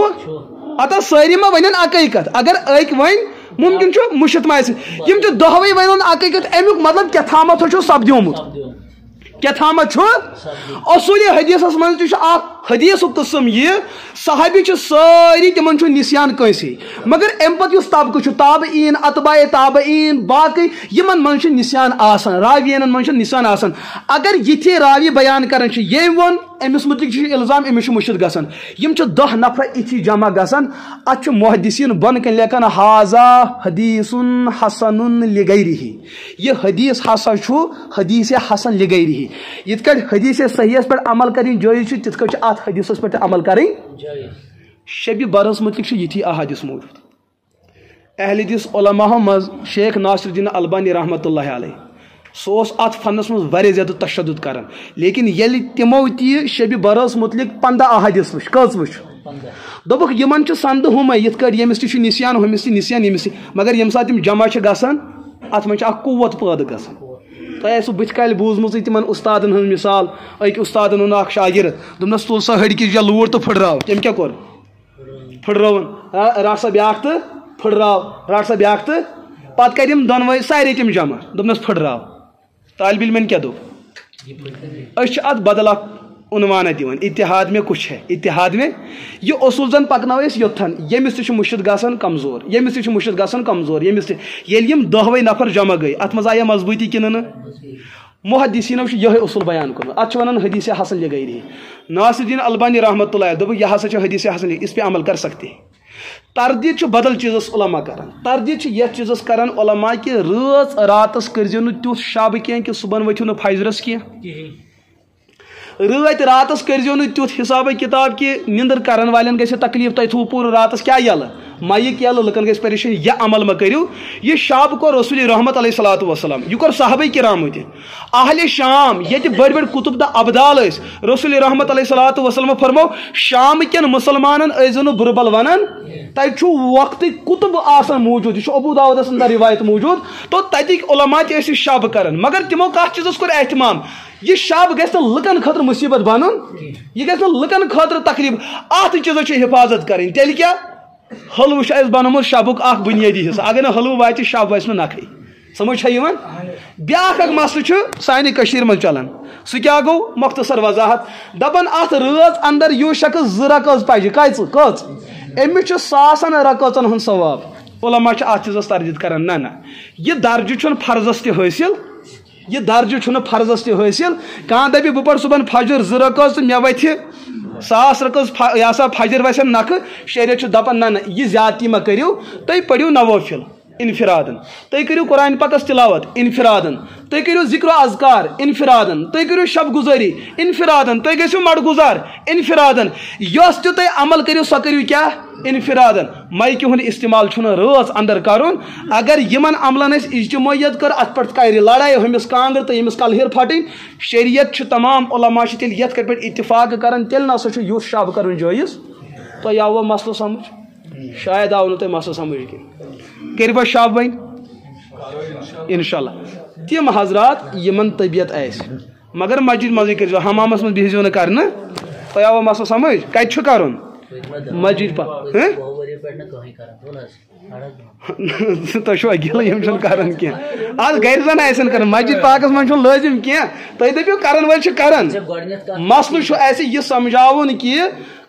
A: اتھ سٲری ما ونن اکے کتھ؟ اگر أکۍ وۄنۍ مُمکِن چھُ مُشِد ما آسہِ، یِم چھِ 10 ونان اکے کتھ. امیُک مطلب کیٛاہ تھامتھ چھُ سپدیومُت، کیٛاہ تھامتھ چھُ. اصوٗلِ حدیثس منٛز تہِ چھُ اکھ حدیثُک قٕسم یہِ صحابی چھِ سٲری تِمن چھُ نِسیان کٲنٛسے، مگر امہِ پتہٕ یُس طبقہٕ چھُ تابعیٖن اتباع تابعیٖن باقٕے یِمن منٛز چھُ نِسیان آسان، راویٖنن منٛز چھُ نِسیان آسان. اگر یِتھی راوی بیان کران چھِ ییٚمۍ ووٚن أمِس مُتعلق چھُ الزام أمِس چھُ مُشِد گژھان، یِم چھِ 10 نفر یِتھی جمع گژھان. اتھ چھُ محدثیٖن بۄنہٕ کَنۍ لیکھان ہاذا حدیثٌ حسنٌ لغیرہ، یہِ حدیث ہسا چھُ حدیث حسن لغیرہ. یِتھ کٲٹھۍ حدیث صحیحس پٮ۪ٹھ عمل کرٕنۍ جٲیز چھُ، تِتھ کٲٹھۍ چھُ اتھ حدیثس پٮ۪ٹھ عمل کرٕنۍ شبِ برس مُتعلق چھُ یِتھی احادیث موجود. اہل حدیث علماہو منٛز شیخ ناصر الدین البانی رحمۃ اللہ علیہ، سُہ اوس اتھ فنس منٛز واریاہ زیادٕ تشدد کران، لیکن ییٚلہِ تِمو تہِ شبِ برس مُتعلق 15 احادیث وٕچھ، کٔژ وٕچھ؟ دوٚپُکھ یِمن چھُ سندٕ ہُمے، یِتھ کٲٹھۍ ییٚمِس تہِ چھُ نِسیان ہُمِس تہِ نِسیان ییٚمِس تہِ، مگر ییٚمہِ ساتہٕ تِم جمع چھِ گژھان اتھ منٛز چھُ اکھ قوت پٲدٕ گژھان. تۄہہِ آسوٕ بٕتھِ کالہِ بوٗزمٕژٕے تِمن اُستادن ہٕنٛز مثال. أکۍ اُستادن اوٚن اکھ شاگرد، دوٚپنس تُل سا ہڑکِچ یا لوٗر تہٕ پھٕٹراو. تٔمۍ کیٛاہ کوٚر؟ پھٕٹرٲوُن. رٹ سا بیاکھ تہٕ پھٕٹراو، رٹ سا بیاکھ تہٕ. پتہٕ کرِ یِم دۄنوے سارے تِم جمع، دوٚپنس پھٕٹراو. طالبہِ علمن کیٛاہ دوٚپ؟ ات بدل عنوانہ دِوان اتحاد میں کچھ ہے اتحاد میں یہ اصول زن پکنو یوتھن یمس تہ مشد گژھان کمزور یمس تہ مشد گژھان کمزور یمس تہ ییٚلہِ یِم دۄہوے نفر جمع گٔے اتھ منٛز آیا مضبوطی کنہٕ نہٕ محدثینو یہ اصول بیان کوٚرمُت اتھ چھِ ونان حدیث حسن لغیری ناصر الدین البانی رحمۃ اللہ دوٚپُکھ یہ ہسا چھِ حدیث حسن اس پہ عمل کر سکتے تردید بدل چیزس علماء کران تردید یتھ چیزس کران علماء کہ رٲژ راتس کٔرزیٚو نہٕ تیُتھ شب کینٛہہ کہ صبحن ؤتھِو نہٕ فجرس کینٛہہ رات راتس کٔرزیٚو نہٕ تیُتھ حسابہ کتاب کہ نندر کرن والٮ۪ن گژھِ تکلیف تۄہہِ تھوٚو پوٗرٕ راتس کیٛاہ یلہٕ مایِک یلہٕ لُکن گژھِ پریشٲنی یہ عمل مہ کٔرِو یہ شب کوٚر رسول رحمت علیہ الصلوۃ والسلام یہ کوٚر صحابہ کرامو تہِ اہلِ شام ییٚتہِ بٔڑۍ بٔڑۍ کُتُب تہٕ ابدال ٲسۍ رسول رحمت علیہ الصلوۃ والسلام فرمو شام کٮ۪ن مُسلمانن ٲسۍزیٚو نہٕ بُرٕ بل ونان تتہِ چھُ وقتٕکۍ کُتُب آسان موٗجوٗد یہ چھُ ابوٗ داوٗدس اندر روایت موٗجوٗد تو تتِکۍ علماء تہِ ٲسۍ یہِ شب کران مگر تِمو کتھ چیٖزس کوٚر احتمام یہ شب گژھِ نہٕ لُکن خٲطرٕ مُصیبت بنُن یہ گژھِ نہٕ لُکن خٲطرٕ تکلیف اتھ چیٖزس چھِ حفاظت کرٕنۍ تیٚلہِ کیٛاہ حلوٕ چھُ اَسہِ بنومُت شبُک اکھ بُنیٲدی حصہٕ اگر نہٕ حلوٕ واتہِ شب واتہِ نہٕ نکھٕے سمجھ چھا یِوان بیاکھ اکھ مسلہٕ چھُ سانہِ کٔشیٖرِ منٛز چلان سُہ کیٛاہ گوٚو مختصر وضاحت دپان اتھ رٲژ اندر یوٗ شخص 2 رکٲژ پجہِ کٔژ أمِس چھُ ساسن رکٲژن ہُنٛد ثواب علماء چھِ اتھ چیٖزس تردید کران نہ یہِ درجہٕ چھُنہٕ فرضس تہِ حٲصِل یہ درجہ چھُنہٕ فرضس تہِ حٲصِل کانٛہہ دپہِ بہٕ پرٕ صبحن فجر 2 رکٲژ تہٕ مےٚ وتھِ 100 رکٲژ یہ سا فجر وسن نکھٕ شریعت چھُ دپان نہ یہ زیادتی مہ کٔرِو تُہۍ پٔرِو نوافل انفرادن تُہۍ کٔرِو قرآن پاکس تلاوت انفرادن تُہۍ کٔرِو ذکر و اذکار انفرادن تُہۍ کٔرِو شب گزٲری انفرادن تُہۍ گٔژھِو مڑگُزار انفرادن یۄس تہِ تُہۍ عمل کٔرِو سۄ کٔرِو کیٛاہ انفرادن مایکہِ ہُنٛد استعمال چھُنہٕ رٲژ اندر کرُن اگر یِمن عملن أسۍ اجتماعیت کٔر اتھ پٮ۪ٹھ کرِ لڑٲے ہُمِس کانٛگٕر تہٕ ییٚمِس کلہِر پھٹٕنۍ شریعت چھُ تمام علماء چھِ تیٚلہِ یتھ کٔٹھۍ پٲٹھۍ اتفاق کران تیٚلہِ نسا چھُ یُتھ شب کرُن جٲیز تۄہہِ آوٕ مسلہٕ سمجھ شاید آو نہٕ تۄہہِ مسلہٕ سمجھ کینٛہہ کٔرِوا شب وۄنۍ انشاء اللہ تِم حضرات یِمن طبیعت آسہِ مگر مسجد منٛزٕے کٔرۍزیٚو حمامس منٛز بِہزیٚو نہٕ کرنہٕ تۄہہِ آوٕ مسلہٕ سمجھ کتہِ چھُ کرُن مسجد تُہۍ چھُوا گِلہٕ یِم چھِنہٕ کران کینٛہہ آز گرِ زن آسن کران مسجد پاکس منٛز چھُنہٕ لٲزِم کینٛہہ تُہۍ دٔپِو کرن وٲلۍ چھِ کران مسلہٕ چھُ اسہِ یہِ سمجھاوُن کہِ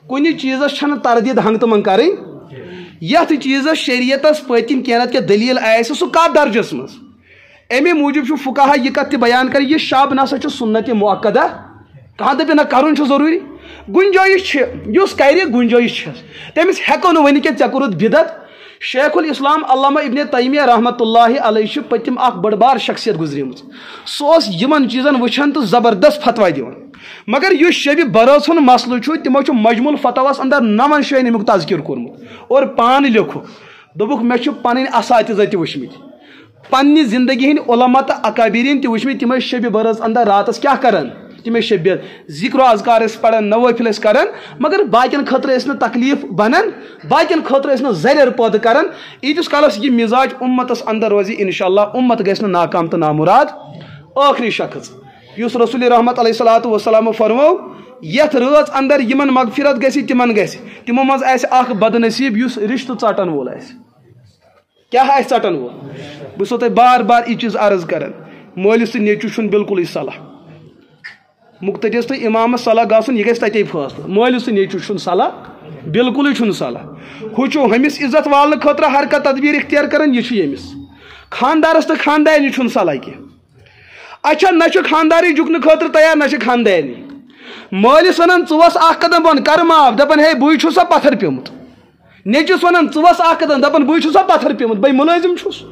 A: کُنہِ چیٖزس چھنہٕ تردید ہنگتہٕ منٛگ کرٕنۍ یتھ چیٖزس شریعتس پٔتِم کینٛہہ نتہٕ کینٛہہ دلیٖل آسہِ سُہ کتھ درجس منٛز امی موٗجوٗب چھُ فقہا یہِ کتھ تہِ بیان کران یہِ شب نسا چھُ سُنتہِ مُعقدہ کانٛہہ دپہِ نہ کرُن چھُ ضروٗری گُنجٲیش چھِ یُس کرِ گُنجٲیش چھس تٔمِس ہٮ۪کو نہٕ ؤنِتھ کہِ ژےٚ کوٚرُتھ بدعت شیخ الاسلام علامہ ابن تیمیہ رحمۃ اللہ علیہ چھُ پٔتِم اکھ بٔڑ بار شخصیت گُزریمٕژ سُہ اوس یِمن چیٖزن وٕچھان تہٕ زبردست فتوا دِوان مگر یُس شبِ برٲژ ہُنٛد مسلہٕ چھُ تِمو چھُ مجموٗل فتواہس اندر 9 جایَن امیُک تذکر کوٚرمُت اور پانہٕ لیوکھُکھ دوٚپُکھ مےٚ چھُ پنٕنۍ اساتذہ تہِ وٕچھمٕتۍ پننہِ زندگی ہٕنٛدۍ علما تہٕ اکابریٖن تہِ وٕچھمٕتۍ تِم ٲسۍ شبِ برٲژ اندر راتس کیٛاہ کران تِم ٲسۍ شبِ ذکر و اذکار ٲسۍ پران نوٲفِل ٲسۍ کران مگر باقین خٲطرٕ ٲسۍ نہٕ تکلیف بنان باقین خٲطرٕ ٲسۍ نہٕ زریر پٲدٕ کران ییٖتِس کالس یہِ مزاج اُمتس اندر روزِ انشاء اللہ اُمت گژھِ نہٕ ناکام تہٕ نامُراد ٲخری شخص یُس رسول رحمت علیہ الصلوۃ والسلام فرمو یتھ رٲژ اندر یِمن مغفرت گژھِ تِمن گژھِ تِمو منٛز آسہِ اکھ بد نصیٖب یُس رشتہٕ ژٹن وول آسہِ کیٛاہ آسہِ ژٹن وول بہٕ چھُسو تۄہہِ بار بار یہِ چیٖز عرض کران مٲلِس تہٕ نیٚچوِس چھُنہٕ بالکلٕے صلح مُقتدِس تہٕ اِمامس صلح گژھُن یہِ گژھِ تتے فٲصلہٕ مٲلِس تہٕ نیٚچوِس چھُنہٕ صلح بالکلٕے چھُنہٕ صلح ہُہ چھُ ہُمِس عزت والنہٕ خٲطرٕ ہر کانٛہہ تدبیٖر اختیار کران یہِ چھُ ییٚمِس خاندارس تہٕ خاندارنہِ چھُنہٕ صلح کینٛہہ اچھا نہ چھُ خاندارٕے جُکنہٕ خٲطرٕ تیار نہ چھِ خاندارنی مٲلِس ونان ژٕ وس اکھ قدم بۄن کر معاف دپان ہے بٕے چھُسا پتھر پیوٚمُت نیٚچوِس ونان ژٕ وس اکھ قدم دپان بٕے چھُسا پتھر پیوٚمُت بے مُلٲزِم چھُس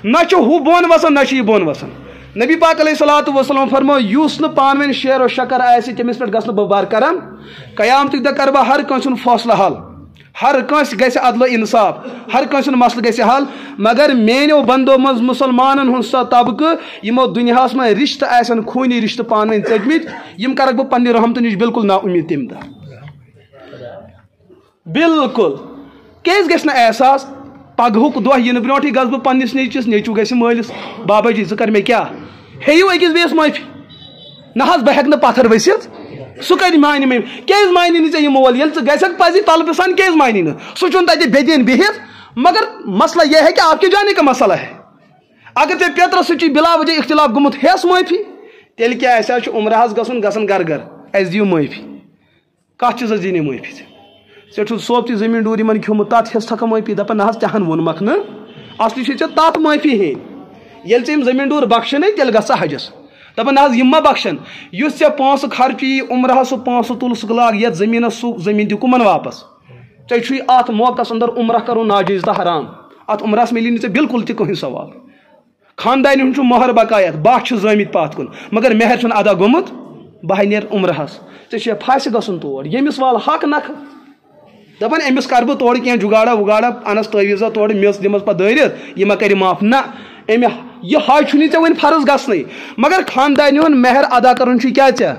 A: نہ چھُ ہُہ بۄن وسان نہ چھُ یہِ بۄن وسان نبی پاک علیہ الصلوۃ والسلام فرمو یُس نہٕ پانہٕ ؤنۍ شیر و شکر آسہِ تٔمِس پٮ۪ٹھ گژھنہٕ بہٕ برقرار قیامتٕکۍ دۄہ کرٕ بہٕ ہر کٲنٛسہِ ہُنٛد فٲصلہٕ حل ہر کٲنٛسہِ گژھِ عدل و انصاف ہر کٲنٛسہِ ہُنٛد مسلہٕ گژھِ حل مگر میٲنیو بندو منٛز مُسلمانن ہُنٛد سۄ طبقہٕ یِمو دُنیاہس منٛز رشتہٕ آسن خوٗنی رشتہٕ پانہٕ ؤنۍ ژٔٹمٕتۍ یِم کرکھ بہٕ پننہِ رحمتہٕ نِش بالکل نا اُمید تمہِ دۄہ بالکل کیازِ گژھِ نہٕ احساس پگہُک دۄہ یِنہٕ برونٛٹھٕے گژھٕ بہٕ پننِس نیٚچوِس نیٚچوٗ گژھِ مٲلِس بابا جی ژٕ کر مےٚ کیٛاہ ہیٚیِو أکِس بیٚیِس معٲفی نہ حظ بہٕ ہٮ۪کہٕ نہٕ پتھر ؤسِتھ سُہ کتہِ مانہِ مےٚ کیازِ مانی نہٕ ژےٚ یہِ مول ییٚلہِ ژٕ گژھکھ پزی طلبہٕ سان کیازِ مانی نہٕ سُہ چھُنہٕ تتہِ بےٚدیٖن بِہِتھ مگر مسئلہ یہ ہے کہ آپ کی جانے کا مسئلہ ہے اگر ژےٚ پیترس سۭتۍ چھُے بلا وجہ اختلاف گوٚمُت ہیٚس معٲفی تیل کیا اَسہِ حظ چھُ عمرہس گژھن گھر گھر اَسہِ دِیِو معٲفی کَتھ چیٖزس دِی نہٕ معٲفی ژےٚ چھُ صوبتہِ زٔمیٖندوٗر یِمن کھیوٚمُت تَتھ حِصہٕ تھکھا معٲفی دَپان نہ حظ تہِ ہن ووٚنمکھ نہٕ اصلی چھِ ژےٚ تَتھ معٲفی ہیٚنۍ ییٚلہِ ژےٚ یِم زٔمیٖندوٗر بخشنٕے تیٚلہِ گژھ ژٕ حجس دَپان نہ حظ یِم ما بخشن یُس ژےٚ پونٛسہٕ خرچی یی سُہ پونٛسہٕ تُل سُہ لاگ یَتھ زٔمیٖنس سُہ زٔمیٖن دِ کُمن واپس ژےٚ چھُے اَتھ موقعس انٛدر عمرہ کرُن ناجٲیز تہٕ حرام اَتھ عمرہس مِلی نہٕ ژےٚ بالکل تہِ کٕہٕنۍ ثواب خاندانہِ ہُنٛد چھُ مۄہر بقایت باہ چھِ زٲمٕتۍ پتھ کُن مگر مہر چھُنہٕ ادا گوٚمُت بہٕ نیرٕ عمرہس ژےٚ چھے پھاسہِ گژھُن تور ییٚمِس وال حق نکھٕ دَپان أمِس کَرٕ بہٕ تورٕ کینٛہہ جُگاڑا وُگاڑا اَنس تٲویٖزا تورٕ میٚژ دِمس پتہٕ دٲرِتھ یہِ ما کَرِ معاف نہ أمۍ یہِ حج چھُنٕے ژےٚ وۄنۍ فرض گژھنٕے مگر خاندانہِ ہُنٛد مہر ادا کرُن چھُے کیٛاہ ژےٚ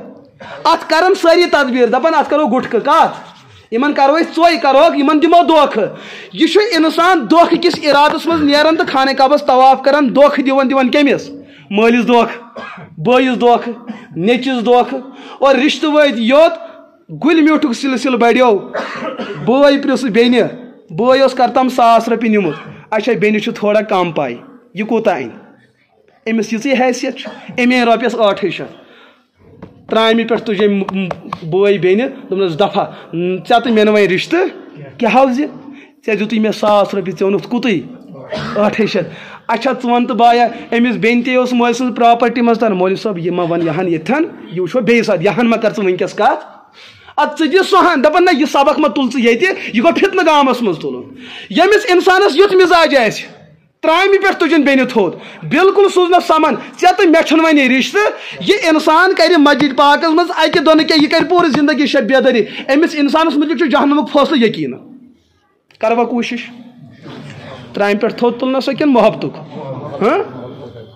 A: اَتھ کرن سٲری تدبیٖر دَپان اَتھ کرو گُٹھکہٕ کَتھ یِمن کرو أسۍ ژۄے کروکھ یِمن دِمو دھوکہٕ یہِ چھُ اِنسان دھوکہٕ کِس اِرادس منٛز نیران تہٕ خانہ کعبس طواف کران دھوکہٕ دِوان کٔمِس مٲلِس دھوکہٕ بٲیِس دھوکہٕ نیٚچِس دھوکہٕ اور رِشتہٕ وٲتۍ یوت گُلہِ میوٗٹھُک سِلسِلہٕ بڑیو بٲے پرٛژھ بیٚنہِ بٲے اوس کرتام 1,000 رۄپیہِ نیُمُت اچھا بیٚنہِ چھُ تھوڑا کم پاے یہِ کوٗتاہ اَنہِ أمِس یِژٕے حیثیت چھِ أمۍ أنۍ رۄپیَس 800 ترٛامہِ پٮ۪ٹھ تُجے بٲے بیٚنہِ دوٚپنَس دفعہ ژےٚ تہٕ مےٚ نہٕ وۄنۍ رِشتہٕ کیٛاہ حظ یہِ ژےٚ دِتُے مےٚ 1,000 رۄپیہِ ژےٚ اوٚنُتھ کوٗتٕے 800 اچھا ژٕ وَن تہٕ بایا أمِس بیٚنہِ تے اوس مٲلۍ سٕنٛز پراپرٹی منٛز تَر مولوی صٲب یہِ ما وَن یہِ ہن ییٚتھن یہِ وٕچھو بیٚیہِ ساتہٕ یہِ ہن ما کر ژٕ وٕنکیٚس کَتھ اَدٕ ژٕ دِ سۄ ہن دَپان نہ یہِ سبق ما تُل ژٕ ییٚتہِ یہِ گوٚو فِتنہٕ گامَس منٛز تُلُن ییٚمِس اِنسانَس یُتھ مِزاج آسہِ ترٛامہِ پٮ۪ٹھ تُجِن بیٚنہِ تھوٚد بالکل سوٗزنَس سَمن ژےٚ تہٕ مےٚ چھُنہٕ وۄنۍ رِشتہٕ یہِ اِنسان کَرِ مسجد پاکَس منٛز اَکہِ دۄہ نہٕ کینٛہہ یہِ کَرِ پوٗرٕ زندگی شب بیدٲری أمِس اِنسانَس مُتعلِق چھُ جہنمُک فٲصلہٕ یقیٖن کَروا کوٗشِش ترٛامہِ پٮ۪ٹھ تھوٚد تُلنَس کِنہٕ محبتُک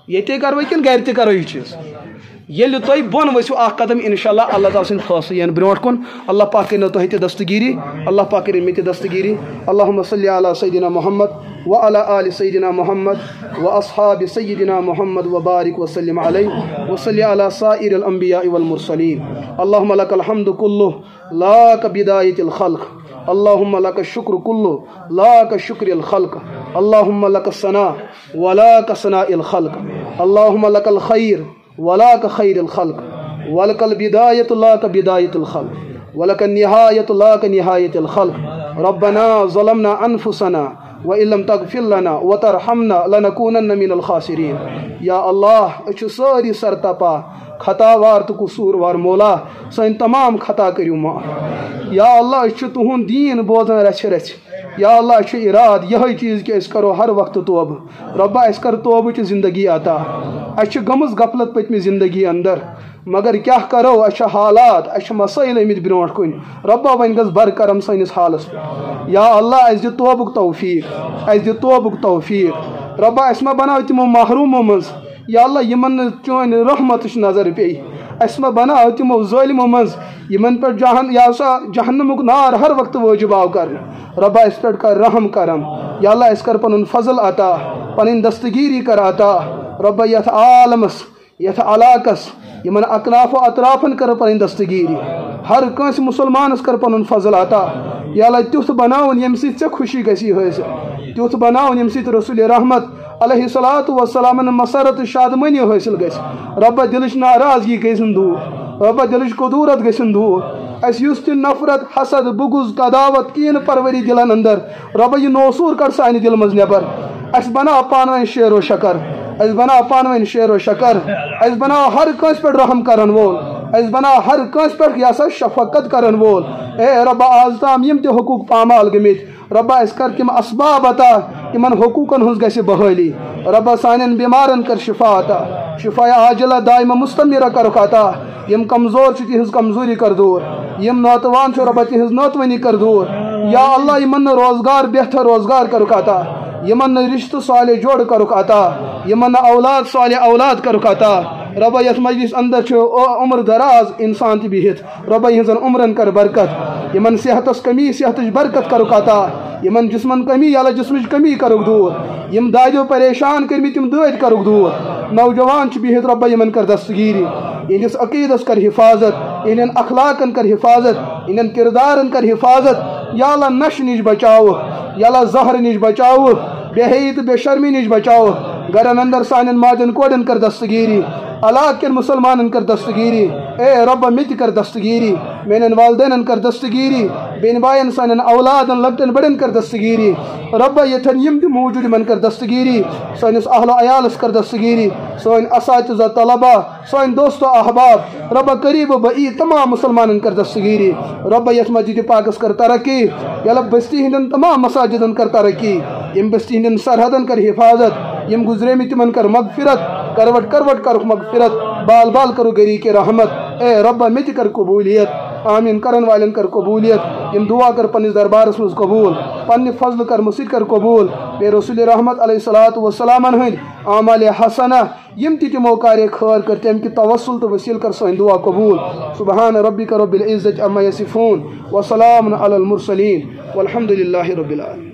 A: ییٚتے کَرو کِنہٕ گَرِ تہِ کَرو یہِ چیٖز ییٚلہِ تُہۍ بۄن ؤسِو اکھ قدم اِنشاء اللہ اللہ تعالیٰ سٕنٛدۍ فٲصلہٕ یِن برونٛٹھ کُن اللہ پاک کٔرِنو تۄہہِ تہِ دستگیٖری اللہ پاک کٔرِنۍ مےٚ تہِ دستگیٖری اللہُمَ صلی علی سیدنا محمد وعلی آلِ سیدنا محمد واصحابِ سیدنا محمد وبارک وسلم علیہ وصلی علی سائر الانبیاء والمرسلین اللہُمَ لک الحمد کُلُّہ لا کبدایۃ الخلق اللہُمَ لک الشکر کُلُّہ لا کشکر الخلق اللہُمَ لک الثناء ولا کثناء الخلق اللہُمَ لک الخیر ولا كخير الخلق ولك البداية لا كبداية الخلق ولك النهاية لا كنهاية الخلق ربنا ظلمنا أنفسنا وإن لم تغفر لنا وترحمنا لنكونن من الخاسرين یا اللہ أسۍ چھِ سٲری سرتپا خطاوار تہٕ قصوٗروار مولا سٲنۍ تمام خطا کٔرِو معاف یا اللہ أسۍ چھِ تُہُنٛد دیٖن بوزان رژھِ رژھِ یا اللہ اَسہِ چھُ اِرادٕ یِہوٚے چیٖز کہِ أسۍ کَرو ہر وقتہٕ توبہٕ رۄبا اَسہِ کر توبٕچ زندگی عطا اَسہِ چھِ گٔمٕژ غفلت پٔتمہِ زندگی اندر مگر کیٛاہ کَرو اَسہِ چھِ حالات اَسہِ چھِ مسٲیِل آمٕتۍ برونٛٹھ کُن رۄبا وۄنۍ گژھ برکرم سٲنِس حالس پٮ۪ٹھ یا اللہ اَسہِ دِ توبُک توفیٖق اَسہِ دِ توبُک توفیٖق رۄبا اَسہِ ما بناو تِمو محروٗمو منٛز یا اللہ یِمن نہٕ چٲنۍ رحمتٕچ نظر پیٚیہِ اَسہِ ما بناو تِمو ظٲلمو منٛز یِمن پٮ۪ٹھ یا سا جہنمُک نار ہر وقتہٕ وٲجِب آو کرنہٕ رۄبا اَسہِ پٮ۪ٹھ کر رحم کرم یا اللہ اَسہِ کر پنُن فضل عطا پنٕنۍ دستگیٖری کر عطا رۄبا یتھ عالمس یتھ علاقس یِمن اکناف و اطرافن کر پنٕنۍ دستگیٖری ہر کٲنٛسہِ مُسلمانس کر پنُن فضل عطا یا اللہ تیُتھ بناوُن ییٚمہِ سۭتۍ ژےٚ خوشی گژھی حٲصِل تیُتھ بناوُن ییٚمہِ سۭتۍ رسول رحمت علیہ الصلاۃ وسلامن مسرت تہٕ شادمٲنی حٲصِل گژھِ رۄبا دِلٕچ ناراضگی گژھِنۍ دوٗر رۄبا دِلٕچ قدوٗرت گژھِنۍ دوٗر اَسہِ یُس تہِ نفرت حسد بُغض قداوت کیٖنہٕ پروری دِلن انٛدر رۄبا یہِ نوسوٗر کڑ سانہِ دِلہٕ منٛز نٮ۪بر اَسہِ بناو پانہٕ ؤنۍ شیر و شکر اَسہِ بناو پانہٕ ؤنۍ شیر و شکر اَسہِ بناو ہر کٲنٛسہِ پٮ۪ٹھ رحم کرن وول اَسہِ بناو ہر کٲنٛسہِ پٮ۪ٹھ یہِ ہسا شفقت کرن وول اے رۄبا آز تام یِم تہِ حقوٗق پامال گٔمٕتۍ رۄبا اَسہِ کر تِم اسباب عطا یِمن حقوٗقن ہٕنٛز گژھِ بحٲلی رۄبا سانٮ۪ن بٮ۪مارن کر شفا عطا شفایا عاجلہ دایمہ مستمیرہ کرُکھ عطا یِم کمزور چھِ تِہنٛز کمزوری کر دوٗر یِم ناتوان چھِ رۄبا تِہنٛز ناتوٲنی کر دوٗر یا اللہ یِمن نہٕ روزگار بہتر روزگار کرُکھ عطا یِمن نہٕ رشتہٕ صالح جوڑٕ کرُکھ عطا یِمن نہٕ اولاد صالح اولاد کرُکھ عطا رۄبا یتھ مجلس انٛدر چھُ عمر دراز انسان تہِ بِہِتھ رۄبا یِہنٛزن عمرن کر برکت یِمن صحتس کمی صحتٕچ برکت کرُکھ عطا یِمن جسمن کمی یا اللہ جسمٕچ کمی کرُکھ دوٗر یِم دادیو پریشان کٔرمٕتۍ تِم دٲدۍ کرُکھ دوٗر نوجوان چھِ بِہِتھ رۄبا یِمن کر دستگیٖری یِہنٛدِس عقیٖدس کر حفاظت یِہنٛدٮ۪ن اخلاقن کر حفاظت یِہنٛدٮ۪ن کردارن کر حفاظت یا اللہ نشہٕ نِش بچاوُکھ یا اللہ زہرٕ نِش بچاوُکھ بے حیی تہٕ بے شرمی نِش بچاوُکھ گرن انٛدر سانٮ۪ن ماجٮ۪ن کورٮ۪ن کر دستگیٖری علاقہ کن مسلمان کر دستگیری اے رب مت کر دستگیری میرے والدین کر دستگیری بین بائن سان اولادن لکٹن بڑن کر دستگیری رب یتن یم تہ موجود من کر دستگیری سانس اہل و عیالس کر دستگیری سون اساتذہ طلبہ سون دوست و احباب رب قریب و بعید تمام مسلمان کر دستگیری رب یت مسجد پاکس کر ترقی یل بستی ہندن تمام مساجدن کر ترقی یم بستی ہندن سرحدن کر حفاظت یم گزرے تمن کر مغفرت کروٹ کروٹ کر مغفرت بال بال کرو گری کے رحمت اے رب مت کر قبولیت آمین کرن والن کر قبولیت یم دعا کر پنس دربارس مز قبول پنہ فضل کر مسجد کر قبول بے رسول رحمت علیہ الصلوۃ والسلام ہند اعمال حسنہ یم تمو کار خیر کر تم کی توسل تو وسیل کر سن دعا قبول سبحان ربک رب العزت عما یصفون وسلام علی المرسلین والحمد للہ رب العالمین.